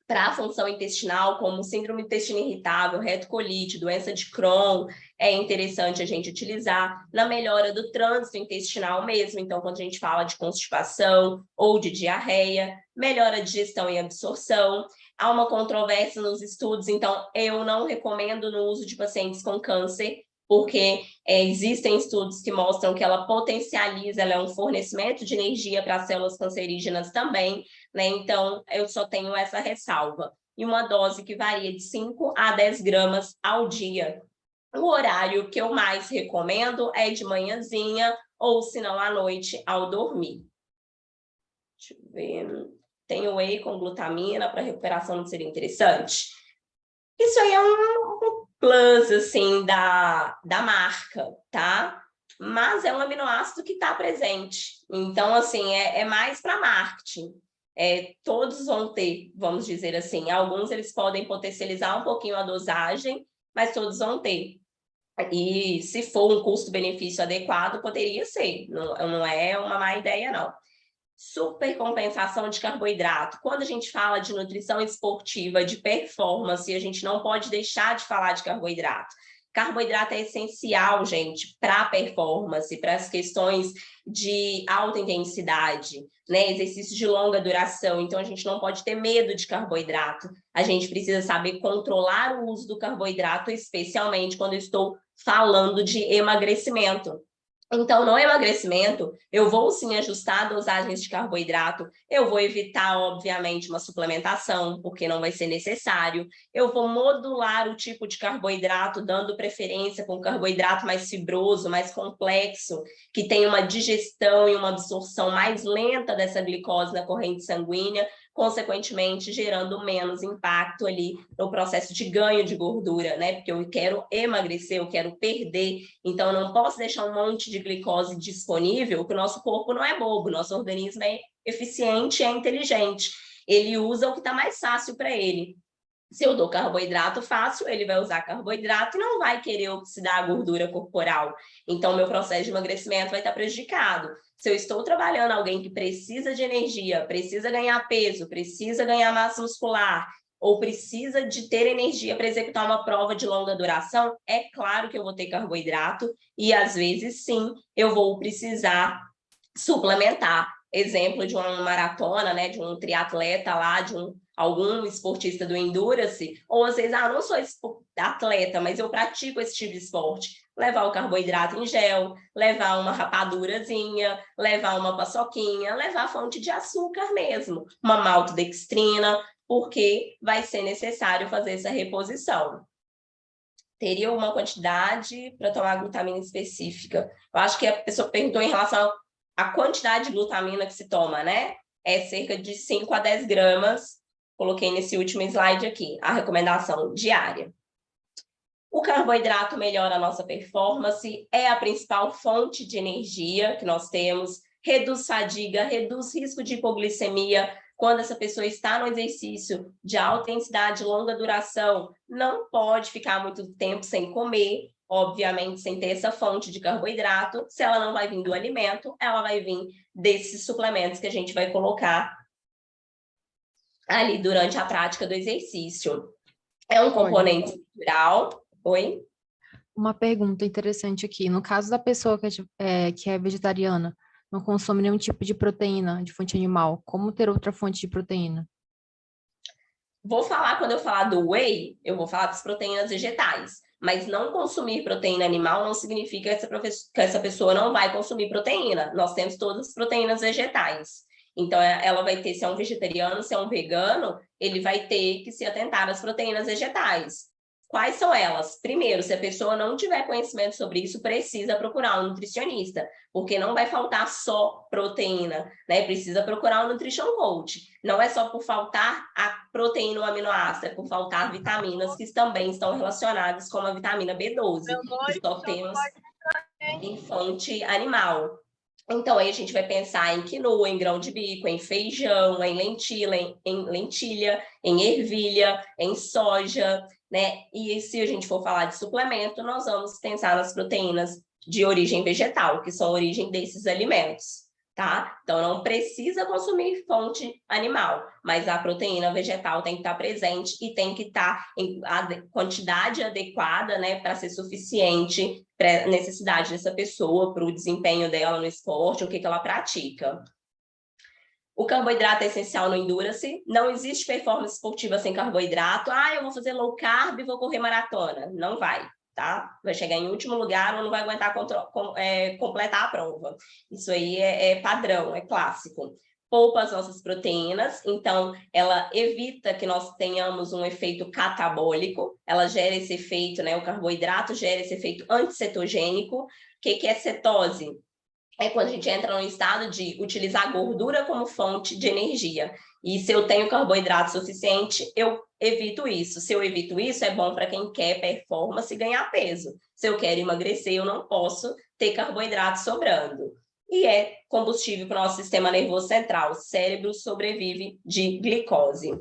para a função intestinal, como síndrome do intestino irritável, retocolite, doença de Crohn, é interessante a gente utilizar na melhora do trânsito intestinal mesmo. Então, quando a gente fala de constipação ou de diarreia, melhora a digestão e absorção. Há uma controvérsia nos estudos, então eu não recomendo no uso de pacientes com câncer, porque existem estudos que mostram que ela potencializa, ela é um fornecimento de energia para as células cancerígenas também, né? Então, eu só tenho essa ressalva. E uma dose que varia de 5 a 10 gramas ao dia. O horário que eu mais recomendo é de manhãzinha, ou se não, à noite, ao dormir. Deixa eu ver. Tem whey com glutamina para recuperação, não seria interessante? Isso aí é um plus, assim, da marca, tá? Mas é um aminoácido que está presente. Então, assim, é mais para marketing. Todos vão ter, vamos dizer assim, alguns eles podem potencializar um pouquinho a dosagem, mas todos vão ter. E se for um custo-benefício adequado, poderia ser. Não é uma má ideia, não. Supercompensação de carboidrato. Quando a gente fala de nutrição esportiva, de performance, a gente não pode deixar de falar de carboidrato. Carboidrato é essencial, gente, para a performance, para as questões de alta intensidade, né? Exercício de longa duração. Então, a gente não pode ter medo de carboidrato. A gente precisa saber controlar o uso do carboidrato, especialmente quando eu estou falando de emagrecimento. Então, no emagrecimento, eu vou sim ajustar dosagens de carboidrato, eu vou evitar, obviamente, uma suplementação, porque não vai ser necessário, eu vou modular o tipo de carboidrato, dando preferência com carboidrato mais fibroso, mais complexo, que tem uma digestão e uma absorção mais lenta dessa glicose na corrente sanguínea, consequentemente gerando menos impacto ali no processo de ganho de gordura, né? Porque eu quero emagrecer, eu quero perder, então eu não posso deixar um monte de glicose disponível, porque o nosso corpo não é bobo, nosso organismo é eficiente, é inteligente. Ele usa o que está mais fácil para ele. Se eu dou carboidrato fácil, ele vai usar carboidrato e não vai querer oxidar a gordura corporal. Então, meu processo de emagrecimento vai estar prejudicado. Se eu estou trabalhando alguém que precisa de energia, precisa ganhar peso, precisa ganhar massa muscular, ou precisa de ter energia para executar uma prova de longa duração, é claro que eu vou ter carboidrato e, às vezes, sim, eu vou precisar suplementar. Exemplo de uma maratona, né, de um triatleta lá, de algum esportista do Endurance, ou às vezes, não sou atleta, mas eu pratico esse tipo de esporte. Levar o carboidrato em gel, levar uma rapadurazinha, levar uma paçoquinha, levar fonte de açúcar mesmo, uma maltodextrina, porque vai ser necessário fazer essa reposição. Teria uma quantidade para tomar glutamina específica. Eu acho que a pessoa perguntou em relação à quantidade de glutamina que se toma, né? É cerca de 5 a 10 gramas. Coloquei nesse último slide aqui, a recomendação diária. O carboidrato melhora a nossa performance, é a principal fonte de energia que nós temos, reduz fadiga, reduz risco de hipoglicemia. Quando essa pessoa está no exercício de alta intensidade, longa duração, não pode ficar muito tempo sem comer, obviamente sem ter essa fonte de carboidrato. Se ela não vai vir do alimento, ela vai vir desses suplementos que a gente vai colocar ali durante a prática do exercício. É um componente natural. Oi? Uma pergunta interessante aqui. No caso da pessoa que é vegetariana, não consome nenhum tipo de proteína de fonte animal, como ter outra fonte de proteína? Vou falar, quando eu falar do whey, eu vou falar das proteínas vegetais. Mas não consumir proteína animal não significa que essa pessoa não vai consumir proteína. Nós temos todas as proteínas vegetais. Então, ela vai ter, se é um vegetariano, se é um vegano, ele vai ter que se atentar às proteínas vegetais. Quais são elas? Primeiro, se a pessoa não tiver conhecimento sobre isso, precisa procurar um nutricionista, porque não vai faltar só proteína, né? Precisa procurar um nutrition coach. Não é só por faltar a proteína ou aminoácido, é por faltar vitaminas que também estão relacionadas com a vitamina B12, que só temos em fonte animal. Então, aí a gente vai pensar em quinoa, em grão de bico, em feijão, em lentilha, em ervilha, em soja, né? E se a gente for falar de suplemento, nós vamos pensar nas proteínas de origem vegetal, que são a origem desses alimentos, tá? Então, não precisa consumir fonte animal, mas a proteína vegetal tem que estar presente e tem que estar em quantidade adequada, né, para ser suficiente para a necessidade dessa pessoa, para o desempenho dela no esporte, o que ela pratica. O carboidrato é essencial no Endurance. Não existe performance esportiva sem carboidrato. Eu vou fazer low carb e vou correr maratona. Não vai, tá? Vai chegar em último lugar ou não vai aguentar completar a prova. Isso aí é padrão, é clássico. Poupa as nossas proteínas, então ela evita que nós tenhamos um efeito catabólico, ela gera esse efeito, né? O carboidrato gera esse efeito anticetogênico. O que é cetose? É quando a gente entra no estado de utilizar a gordura como fonte de energia. E se eu tenho carboidrato suficiente, eu evito isso. Se eu evito isso, é bom para quem quer performance e ganhar peso. Se eu quero emagrecer, eu não posso ter carboidrato sobrando. E é combustível para o nosso sistema nervoso central. O cérebro sobrevive de glicose.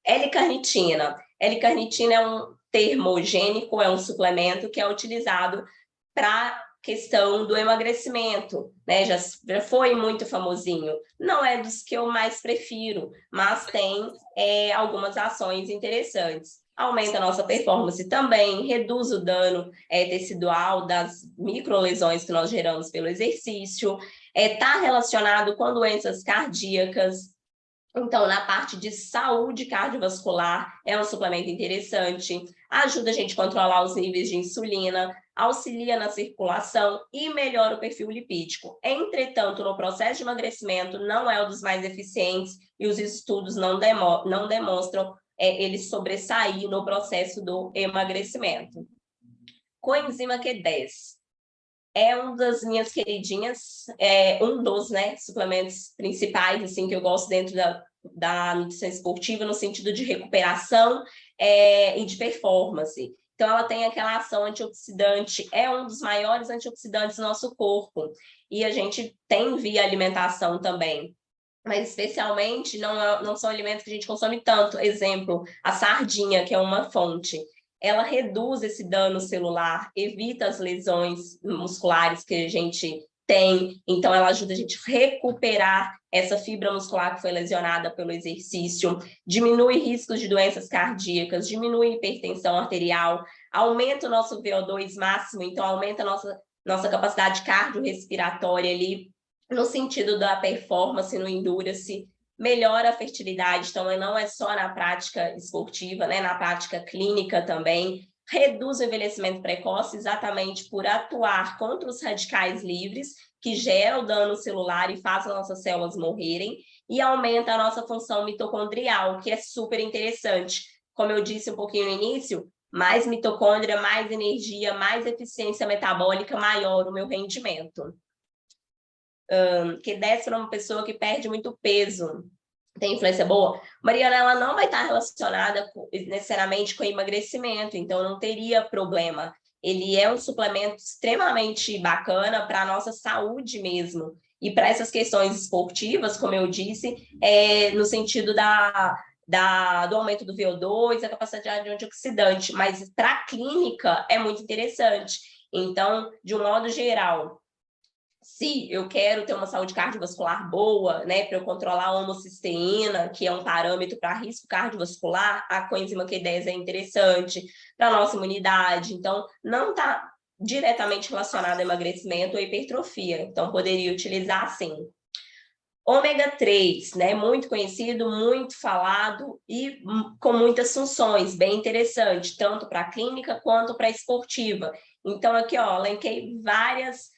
L-carnitina. L-carnitina é um termogênico, é um suplemento que é utilizado para questão do emagrecimento, né? Já foi muito famosinho. Não é dos que eu mais prefiro, mas tem algumas ações interessantes. Aumenta a nossa performance também, reduz o dano tecidual das microlesões que nós geramos pelo exercício, está relacionado com doenças cardíacas. Então, na parte de saúde cardiovascular, é um suplemento interessante, ajuda a gente a controlar os níveis de insulina, auxilia na circulação e melhora o perfil lipídico. Entretanto, no processo de emagrecimento, não é um dos mais eficientes e os estudos não demonstram ele sobressair no processo do emagrecimento. Coenzima Q10. É uma das minhas queridinhas, um dos, né, suplementos principais assim, que eu gosto dentro da nutrição esportiva, no sentido de recuperação e de performance. Então, ela tem aquela ação antioxidante, é um dos maiores antioxidantes do nosso corpo. E a gente tem via alimentação também. Mas, especialmente, não são alimentos que a gente consome tanto. Exemplo, a sardinha, que é uma fonte. Ela reduz esse dano celular, evita as lesões musculares que a gente tem, então ela ajuda a gente a recuperar essa fibra muscular que foi lesionada pelo exercício, diminui riscos de doenças cardíacas, diminui hipertensão arterial, aumenta o nosso VO2 máximo, então aumenta a nossa capacidade cardiorrespiratória ali, no sentido da performance no endurance, melhora a fertilidade, então não é só na prática esportiva, né, na prática clínica também, reduz o envelhecimento precoce exatamente por atuar contra os radicais livres, que geram dano celular e fazem as nossas células morrerem, e aumenta a nossa função mitocondrial, que é super interessante. Como eu disse um pouquinho no início, mais mitocôndria, mais energia, mais eficiência metabólica, maior o meu rendimento. Que desce para uma pessoa que perde muito peso, tem influência boa. Mariana, ela não vai estar relacionada necessariamente com emagrecimento, então não teria problema. Ele é um suplemento extremamente bacana para a nossa saúde mesmo. E para essas questões esportivas, como eu disse, no sentido do aumento do VO2, a capacidade antioxidante, mas para a clínica é muito interessante. Então, de um modo geral, se eu quero ter uma saúde cardiovascular boa, né, para eu controlar a homocisteína, que é um parâmetro para risco cardiovascular, a coenzima Q10 é interessante para a nossa imunidade. Então, não está diretamente relacionado a emagrecimento ou hipertrofia. Então, poderia utilizar sim. Ômega 3, né, muito conhecido, muito falado e com muitas funções, bem interessante, tanto para a clínica quanto para a esportiva. Então, aqui, ó, elenquei várias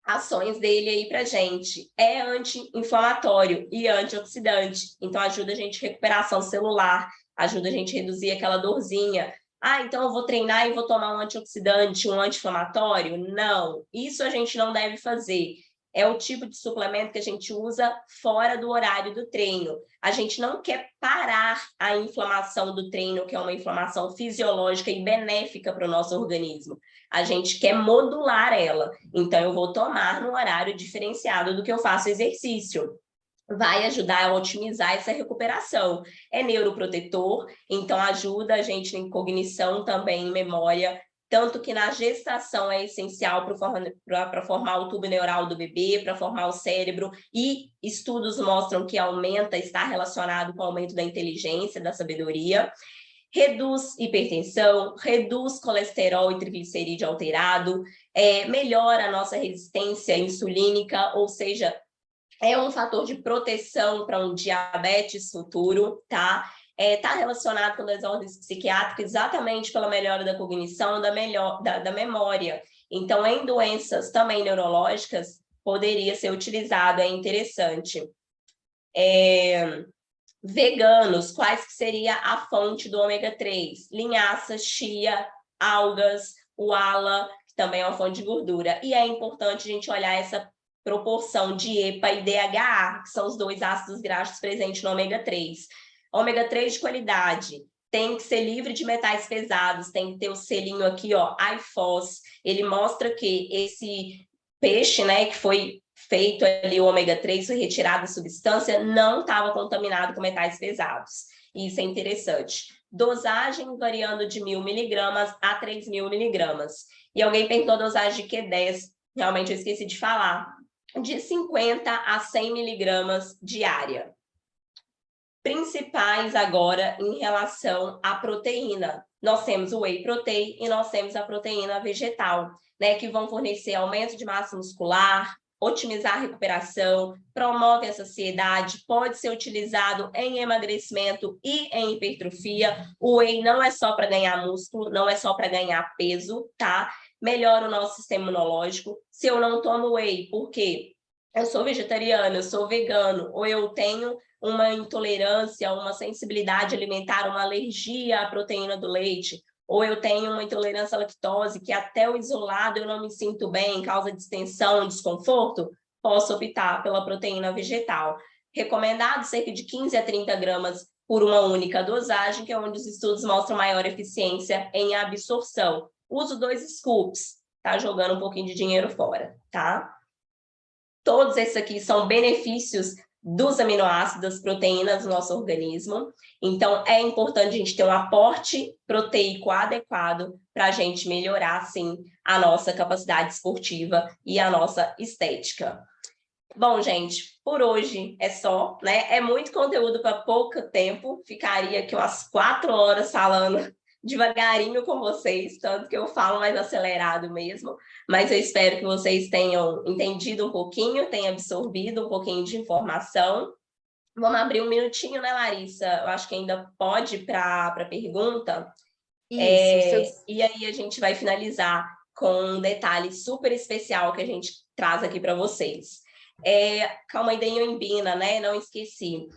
ações dele aí pra gente. É anti-inflamatório e antioxidante, então ajuda a gente a recuperação celular, ajuda a gente a reduzir aquela dorzinha. Ah, então eu vou treinar e vou tomar um antioxidante, um anti-inflamatório? Não, isso a gente não deve fazer. É o tipo de suplemento que a gente usa fora do horário do treino. A gente não quer parar a inflamação do treino, que é uma inflamação fisiológica e benéfica para o nosso organismo. A gente quer modular ela. Então, eu vou tomar no horário diferenciado do que eu faço exercício. Vai ajudar a otimizar essa recuperação. É neuroprotetor, então ajuda a gente em cognição também, em memória, tanto que na gestação é essencial para formar o tubo neural do bebê, para formar o cérebro, e estudos mostram que aumenta, está relacionado com o aumento da inteligência, da sabedoria. Reduz hipertensão, reduz colesterol e triglicerídeo alterado, melhora a nossa resistência insulínica, ou seja, é um fator de proteção para um diabetes futuro, tá? Está relacionado com desordens psiquiátricas exatamente pela melhora da cognição, da memória. Então, em doenças também neurológicas, poderia ser utilizado, é interessante. Veganos, quais que seria a fonte do ômega 3? Linhaça, chia, algas, uala, que também é uma fonte de gordura. E é importante a gente olhar essa proporção de EPA e DHA, que são os dois ácidos graxos presentes no ômega 3. Ômega 3 de qualidade, tem que ser livre de metais pesados, tem que ter o selinho aqui, ó, IFOS. Ele mostra que esse peixe, né, que foi feito ali o ômega 3, foi retirado da substância, não estava contaminado com metais pesados. Isso é interessante. Dosagem variando de 1.000 miligramas a 3.000 miligramas. E alguém perguntou a dosagem de Q10, realmente eu esqueci de falar, de 50 a 100 miligramas diária. Principais agora em relação à proteína. Nós temos o whey protein e nós temos a proteína vegetal, né, que vão fornecer aumento de massa muscular, otimizar a recuperação, promove a saciedade, pode ser utilizado em emagrecimento e em hipertrofia. O whey não é só para ganhar músculo, não é só para ganhar peso, tá? Melhora o nosso sistema imunológico. Se eu não tomo whey, por quê? Eu sou vegetariana, eu sou vegano, ou eu tenho uma intolerância, uma sensibilidade alimentar, uma alergia à proteína do leite, ou eu tenho uma intolerância à lactose, que até o isolado eu não me sinto bem, causa distensão, desconforto, posso optar pela proteína vegetal. Recomendado cerca de 15 a 30 gramas por uma única dosagem, que é onde os estudos mostram maior eficiência em absorção. Uso 2 scoops, tá jogando um pouquinho de dinheiro fora, tá? Todos esses aqui são benefícios dos aminoácidos, das proteínas do nosso organismo. Então, é importante a gente ter um aporte proteico adequado para a gente melhorar, sim, a nossa capacidade esportiva e a nossa estética. Bom, gente, por hoje é só, né? É muito conteúdo para pouco tempo. Ficaria aqui umas 4 horas falando devagarinho com vocês, tanto que eu falo mais acelerado mesmo, mas eu espero que vocês tenham entendido um pouquinho, tenham absorvido um pouquinho de informação. Vamos abrir um minutinho, né, Larissa? Eu acho que ainda pode ir para a pergunta. Isso, E aí a gente vai finalizar com um detalhe super especial que a gente traz aqui para vocês. Calma aí, da ioimbina, né? Não esqueci.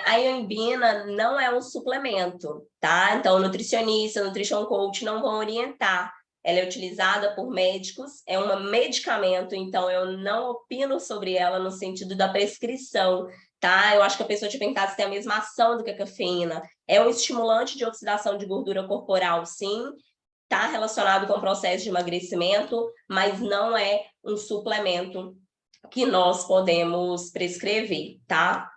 A ioimbina não é um suplemento, tá? Então, nutricionista, nutrition coach não vão orientar. Ela é utilizada por médicos, é um medicamento, então eu não opino sobre ela no sentido da prescrição, tá? Eu acho que a pessoa tinha perguntado se tem a mesma ação do que a cafeína. É um estimulante de oxidação de gordura corporal, sim, está relacionado com o processo de emagrecimento, mas não é um suplemento que nós podemos prescrever, tá?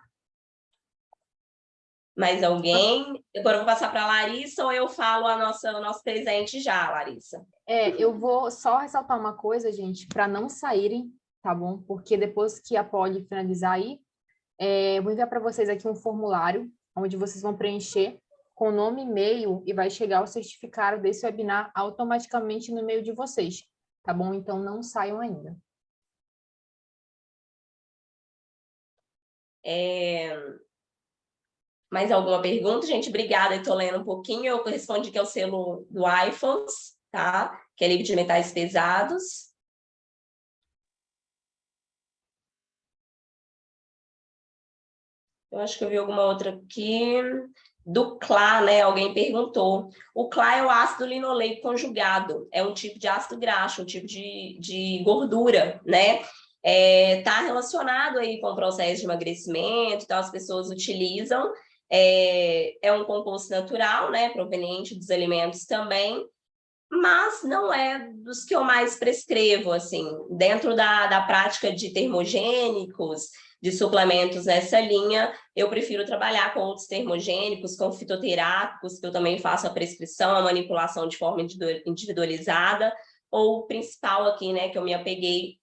Mais alguém? Agora eu vou passar para a Larissa ou eu falo o nosso presente já, Larissa? eu vou só ressaltar uma coisa, gente, para não saírem, tá bom? Porque depois que a Poli finalizar aí, eu vou enviar para vocês aqui um formulário, onde vocês vão preencher com nome e e-mail e vai chegar o certificado desse webinar automaticamente no e-mail de vocês, tá bom? Então não saiam ainda. Mais alguma pergunta, gente? Obrigada, estou lendo um pouquinho. Eu respondi que é o selo do iPhone, tá? Que é livre de metais pesados. Eu acho que eu vi alguma outra aqui. Do CLA, né? Alguém perguntou. O CLA é o ácido linoleico conjugado, é um tipo de ácido graxo, um tipo de gordura, né? Tá relacionado aí com o processo de emagrecimento, então as pessoas utilizam. É um composto natural, né? Proveniente dos alimentos também, mas não é dos que eu mais prescrevo, assim, dentro da prática de termogênicos, de suplementos nessa linha, eu prefiro trabalhar com outros termogênicos, com fitoterápicos, que eu também faço a prescrição, a manipulação de forma individualizada, ou o principal aqui, né, que eu me apeguei,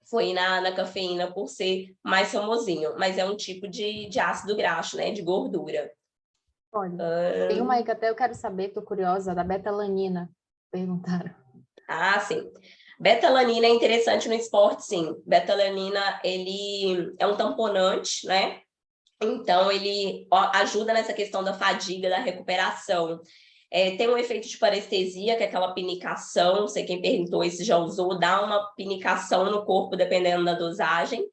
foi na cafeína, por ser mais famosinho, mas é um tipo de ácido graxo, né, de gordura. Olha, tem uma aí que até eu quero saber, tô curiosa, da betalanina, perguntaram. Ah, sim. Betalanina é interessante no esporte, sim. Betalanina, ele é um tamponante, né? Então, ele ajuda nessa questão da fadiga, da recuperação. Tem um efeito de parestesia, que é aquela pinicação, não sei quem perguntou se já usou, dá uma pinicação no corpo, dependendo da dosagem.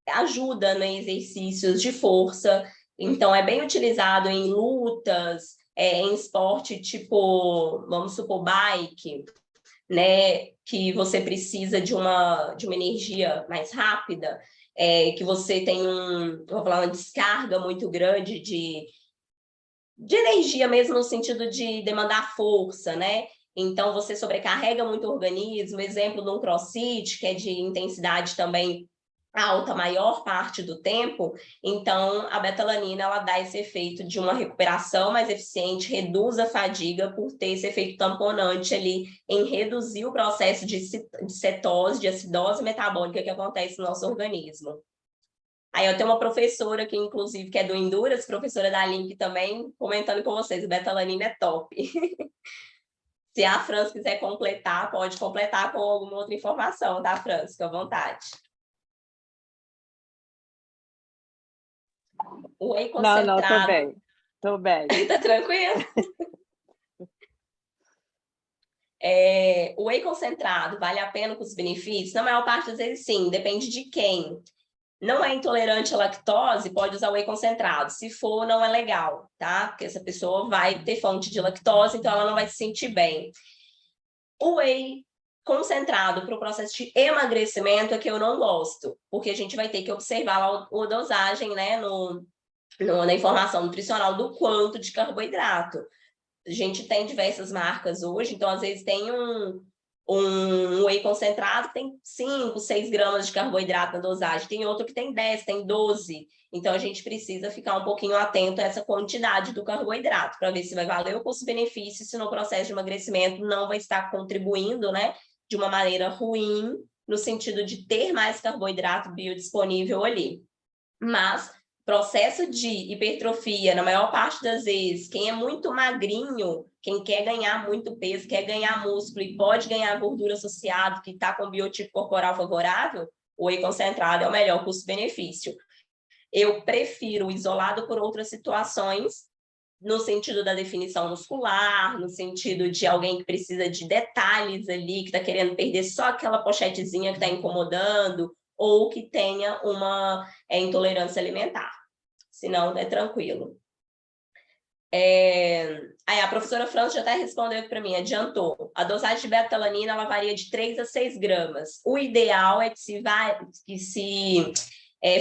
Ajuda em exercícios de força, então é bem utilizado em lutas, em esporte tipo, vamos supor, bike, né, que você precisa de uma energia mais rápida, que você tem vou falar, uma descarga muito grande de energia mesmo no sentido de demandar força, né? Então você sobrecarrega muito o organismo, exemplo de um CrossFit, que é de intensidade também alta a maior parte do tempo, então a betalanina ela dá esse efeito de uma recuperação mais eficiente, reduz a fadiga por ter esse efeito tamponante ali em reduzir o processo de cetose, de acidose metabólica que acontece no nosso organismo. Aí eu tenho uma professora que, inclusive, que é do Endurance, professora da Link também, comentando com vocês, betalanina é top. Se a Franz quiser completar, pode completar com alguma outra informação, tá, Franz? Fica à vontade. O whey concentrado... Não, tô bem. Tô bem. Tá tranquilo? O whey concentrado vale a pena com os benefícios? Na maior parte das vezes, sim. Depende de quem. Não é intolerante à lactose, pode usar whey concentrado. Se for, não é legal, tá? Porque essa pessoa vai ter fonte de lactose, então ela não vai se sentir bem. O whey concentrado para o processo de emagrecimento é que eu não gosto, porque a gente vai ter que observar a dosagem, né, na informação nutricional do quanto de carboidrato. A gente tem diversas marcas hoje, então às vezes tem um whey concentrado que tem 5, 6 gramas de carboidrato na dosagem, tem outro que tem 10, tem 12. Então a gente precisa ficar um pouquinho atento a essa quantidade do carboidrato, para ver se vai valer o custo-benefício, se no processo de emagrecimento não vai estar contribuindo, né, de uma maneira ruim, no sentido de ter mais carboidrato biodisponível ali. Mas processo de hipertrofia, na maior parte das vezes, quem é muito magrinho, quem quer ganhar muito peso, quer ganhar músculo e pode ganhar gordura associada, que está com biotipo corporal favorável, o whey concentrado é o melhor custo-benefício. Eu prefiro o isolado por outras situações, no sentido da definição muscular, no sentido de alguém que precisa de detalhes ali, que está querendo perder só aquela pochetezinha que está incomodando, ou que tenha uma intolerância alimentar. Senão, é tranquilo. Aí a professora França já até respondeu para mim, adiantou. A dosagem de betalanina ela varia de 3 a 6 gramas. O ideal é que se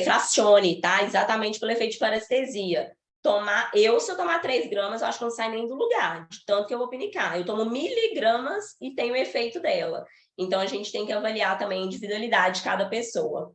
fracione, tá? Exatamente pelo efeito de parestesia. Se eu tomar 3 gramas, eu acho que não sai nem do lugar, de tanto que eu vou pinicar. Eu tomo miligramas e tem o efeito dela. Então, a gente tem que avaliar também a individualidade de cada pessoa.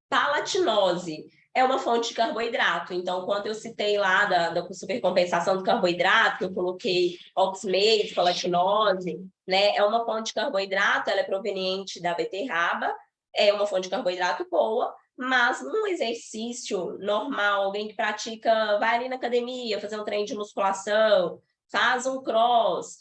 Palatinose é uma fonte de carboidrato. Então, quando eu citei lá da supercompensação do carboidrato, que eu coloquei oximase, palatinose, né? É uma fonte de carboidrato, ela é proveniente da beterraba, é uma fonte de carboidrato boa, mas num exercício normal, alguém que pratica, vai ali na academia, fazer um treino de musculação, faz um cross,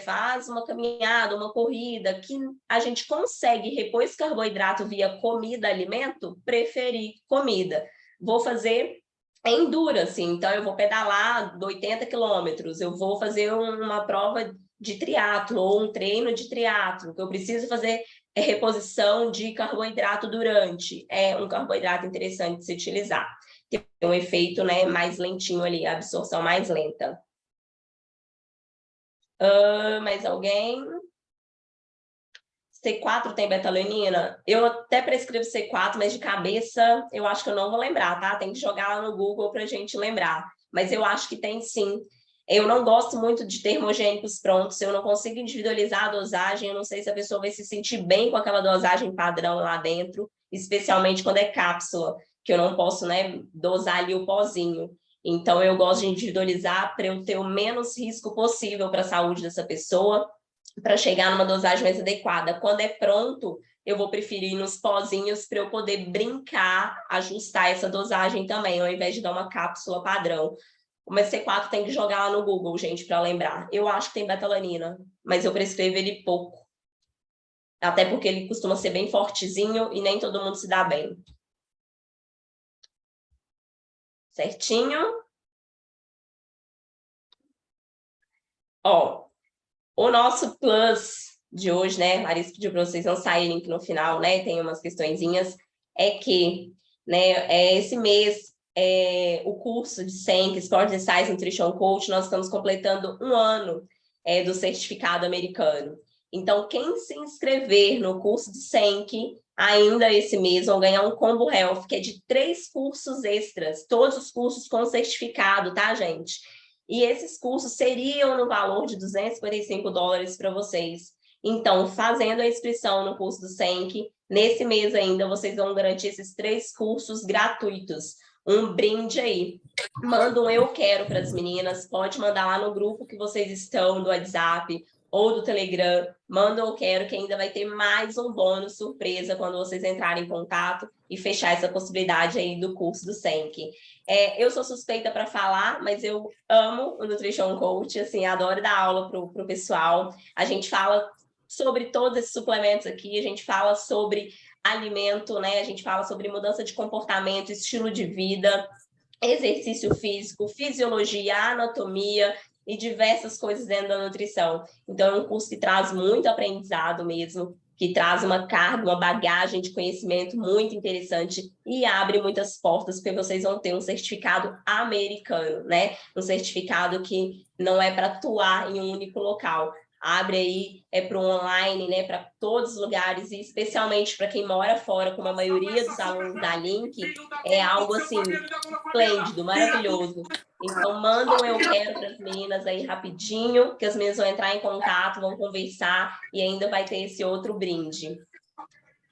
faz uma caminhada, uma corrida, que a gente consegue repor esse carboidrato via comida, alimento, preferir comida. Vou fazer endurance, então eu vou pedalar 80 quilômetros, eu vou fazer uma prova de triatlo ou um treino de triatlo, que eu preciso fazer reposição de carboidrato durante. É um carboidrato interessante de se utilizar. ter um efeito, né, mais lentinho ali, a absorção mais lenta. Mais alguém? C4 tem betalanina? Eu até prescrevo C4, mas de cabeça eu acho que eu não vou lembrar, tá? Tem que jogar lá no Google para a gente lembrar. Mas eu acho que tem sim. Eu não gosto muito de termogênicos prontos, eu não consigo individualizar a dosagem, eu não sei se a pessoa vai se sentir bem com aquela dosagem padrão lá dentro, especialmente quando é cápsula, que eu não posso, né, dosar ali o pozinho. Então, eu gosto de individualizar para eu ter o menos risco possível para a saúde dessa pessoa, para chegar numa dosagem mais adequada. Quando é pronto, eu vou preferir ir nos pozinhos para eu poder brincar, ajustar essa dosagem também, ao invés de dar uma cápsula padrão. O C4 tem que jogar lá no Google, gente, para lembrar. Eu acho que tem betalanina, mas eu prescrevo ele pouco. Até porque ele costuma ser bem fortezinho e nem todo mundo se dá bem. Certinho? Ó, o nosso plus de hoje, né? Larissa pediu para vocês não saírem aqui no final, né? Tem umas questõezinhas. É que, né, esse mês, o curso de SENC, Sports and Science Nutrition Coach, nós estamos completando um ano do certificado americano. Então, quem se inscrever no curso de SENC ainda esse mês vão ganhar um Combo Health, que é de 3 cursos extras, todos os cursos com certificado, tá, gente? E esses cursos seriam no valor de $255 para vocês. Então, fazendo a inscrição no curso do SENC, nesse mês ainda, vocês vão garantir esses 3 cursos gratuitos. Um brinde aí. Manda um eu quero para as meninas, pode mandar lá no grupo que vocês estão, do WhatsApp ou do Telegram, manda um eu quero, que ainda vai ter mais um bônus surpresa quando vocês entrarem em contato e fechar essa possibilidade aí do curso do SENC. Eu sou suspeita para falar, mas eu amo o Nutrition Coach, assim, adoro dar aula para o pessoal. A gente fala sobre todos esses suplementos aqui, a gente fala sobre alimento, né? A gente fala sobre mudança de comportamento, estilo de vida, exercício físico, fisiologia, anatomia e diversas coisas dentro da nutrição. Então, é um curso que traz muito aprendizado mesmo, que traz uma carga, uma bagagem de conhecimento muito interessante e abre muitas portas, porque vocês vão ter um certificado americano, né? Um certificado que não é para atuar em um único local. Abre aí para o online, né, para todos os lugares, e especialmente para quem mora fora, como a maioria dos alunos da Link, é algo assim, esplêndido, maravilhoso. Então, manda um eu quero para as meninas aí rapidinho, que as meninas vão entrar em contato, vão conversar e ainda vai ter esse outro brinde.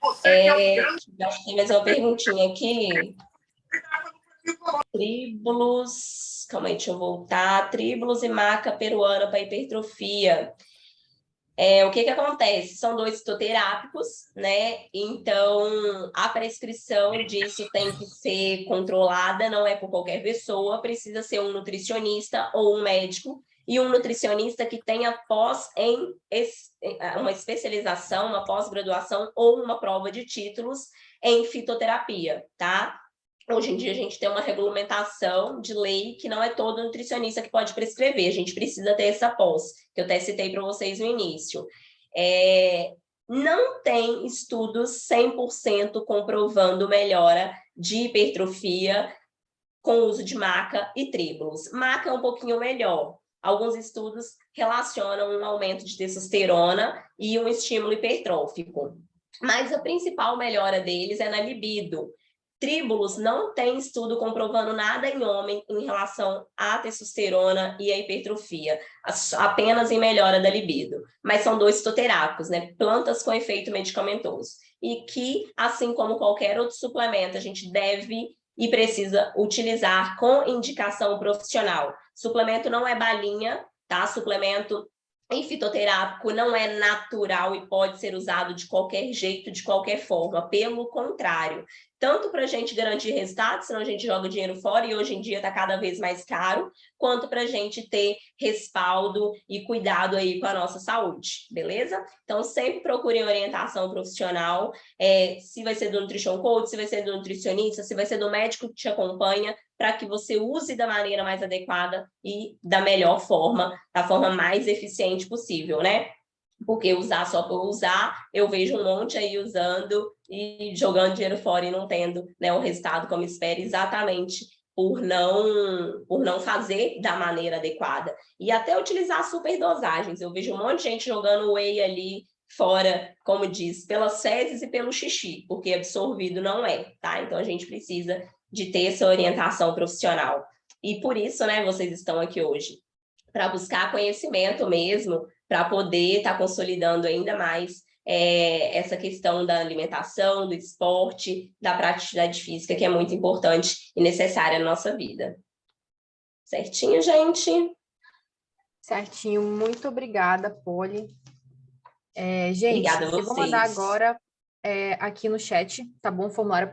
Acho que tem mais uma perguntinha aqui. Tríbulos, calma aí, deixa eu voltar. Tríbulos e maca peruana para hipertrofia. O que acontece? São 2 fitoterápicos, né? Então, a prescrição disso tem que ser controlada, não é por qualquer pessoa, precisa ser um nutricionista ou um médico, e um nutricionista que tenha uma especialização, uma pós-graduação ou uma prova de títulos em fitoterapia, tá? Hoje em dia, a gente tem uma regulamentação de lei que não é todo nutricionista que pode prescrever. A gente precisa ter essa pós, que eu até citei para vocês no início. Não tem estudos 100% comprovando melhora de hipertrofia com o uso de maca e tríbulos. Maca é um pouquinho melhor. Alguns estudos relacionam um aumento de testosterona e um estímulo hipertrófico. Mas a principal melhora deles é na libido. Tríbulos não tem estudo comprovando nada em homem em relação à testosterona e à hipertrofia, apenas em melhora da libido. Mas são 2 fitoterápicos, né? Plantas com efeito medicamentoso. E que, assim como qualquer outro suplemento, a gente deve e precisa utilizar com indicação profissional. Suplemento não é balinha, tá? Suplemento em fitoterápico não é natural e pode ser usado de qualquer jeito, de qualquer forma. Pelo contrário, tanto para a gente garantir resultados, senão a gente joga dinheiro fora e hoje em dia está cada vez mais caro, quanto para a gente ter respaldo e cuidado aí com a nossa saúde, beleza? Então, sempre procurem orientação profissional, se vai ser do Nutrition Coach, se vai ser do nutricionista, se vai ser do médico que te acompanha, para que você use da maneira mais adequada e da melhor forma, da forma mais eficiente possível, né? porque usar só por usar, eu vejo um monte aí usando e jogando dinheiro fora e não tendo, né, o resultado como espera, exatamente por não fazer da maneira adequada. E até utilizar superdosagens. Eu vejo um monte de gente jogando whey ali fora, como diz, pelas fezes e pelo xixi, porque absorvido não é, tá? Então a gente precisa de ter essa orientação profissional. E por isso, né, vocês estão aqui hoje, para buscar conhecimento mesmo, para poder estar consolidando ainda mais essa questão da alimentação, do esporte, da praticidade física, que é muito importante e necessária na nossa vida. Certinho, gente? Certinho, muito obrigada, Poli. Gente, Obrigada a eu vou mandar vocês. agora aqui no chat, tá bom? O formulário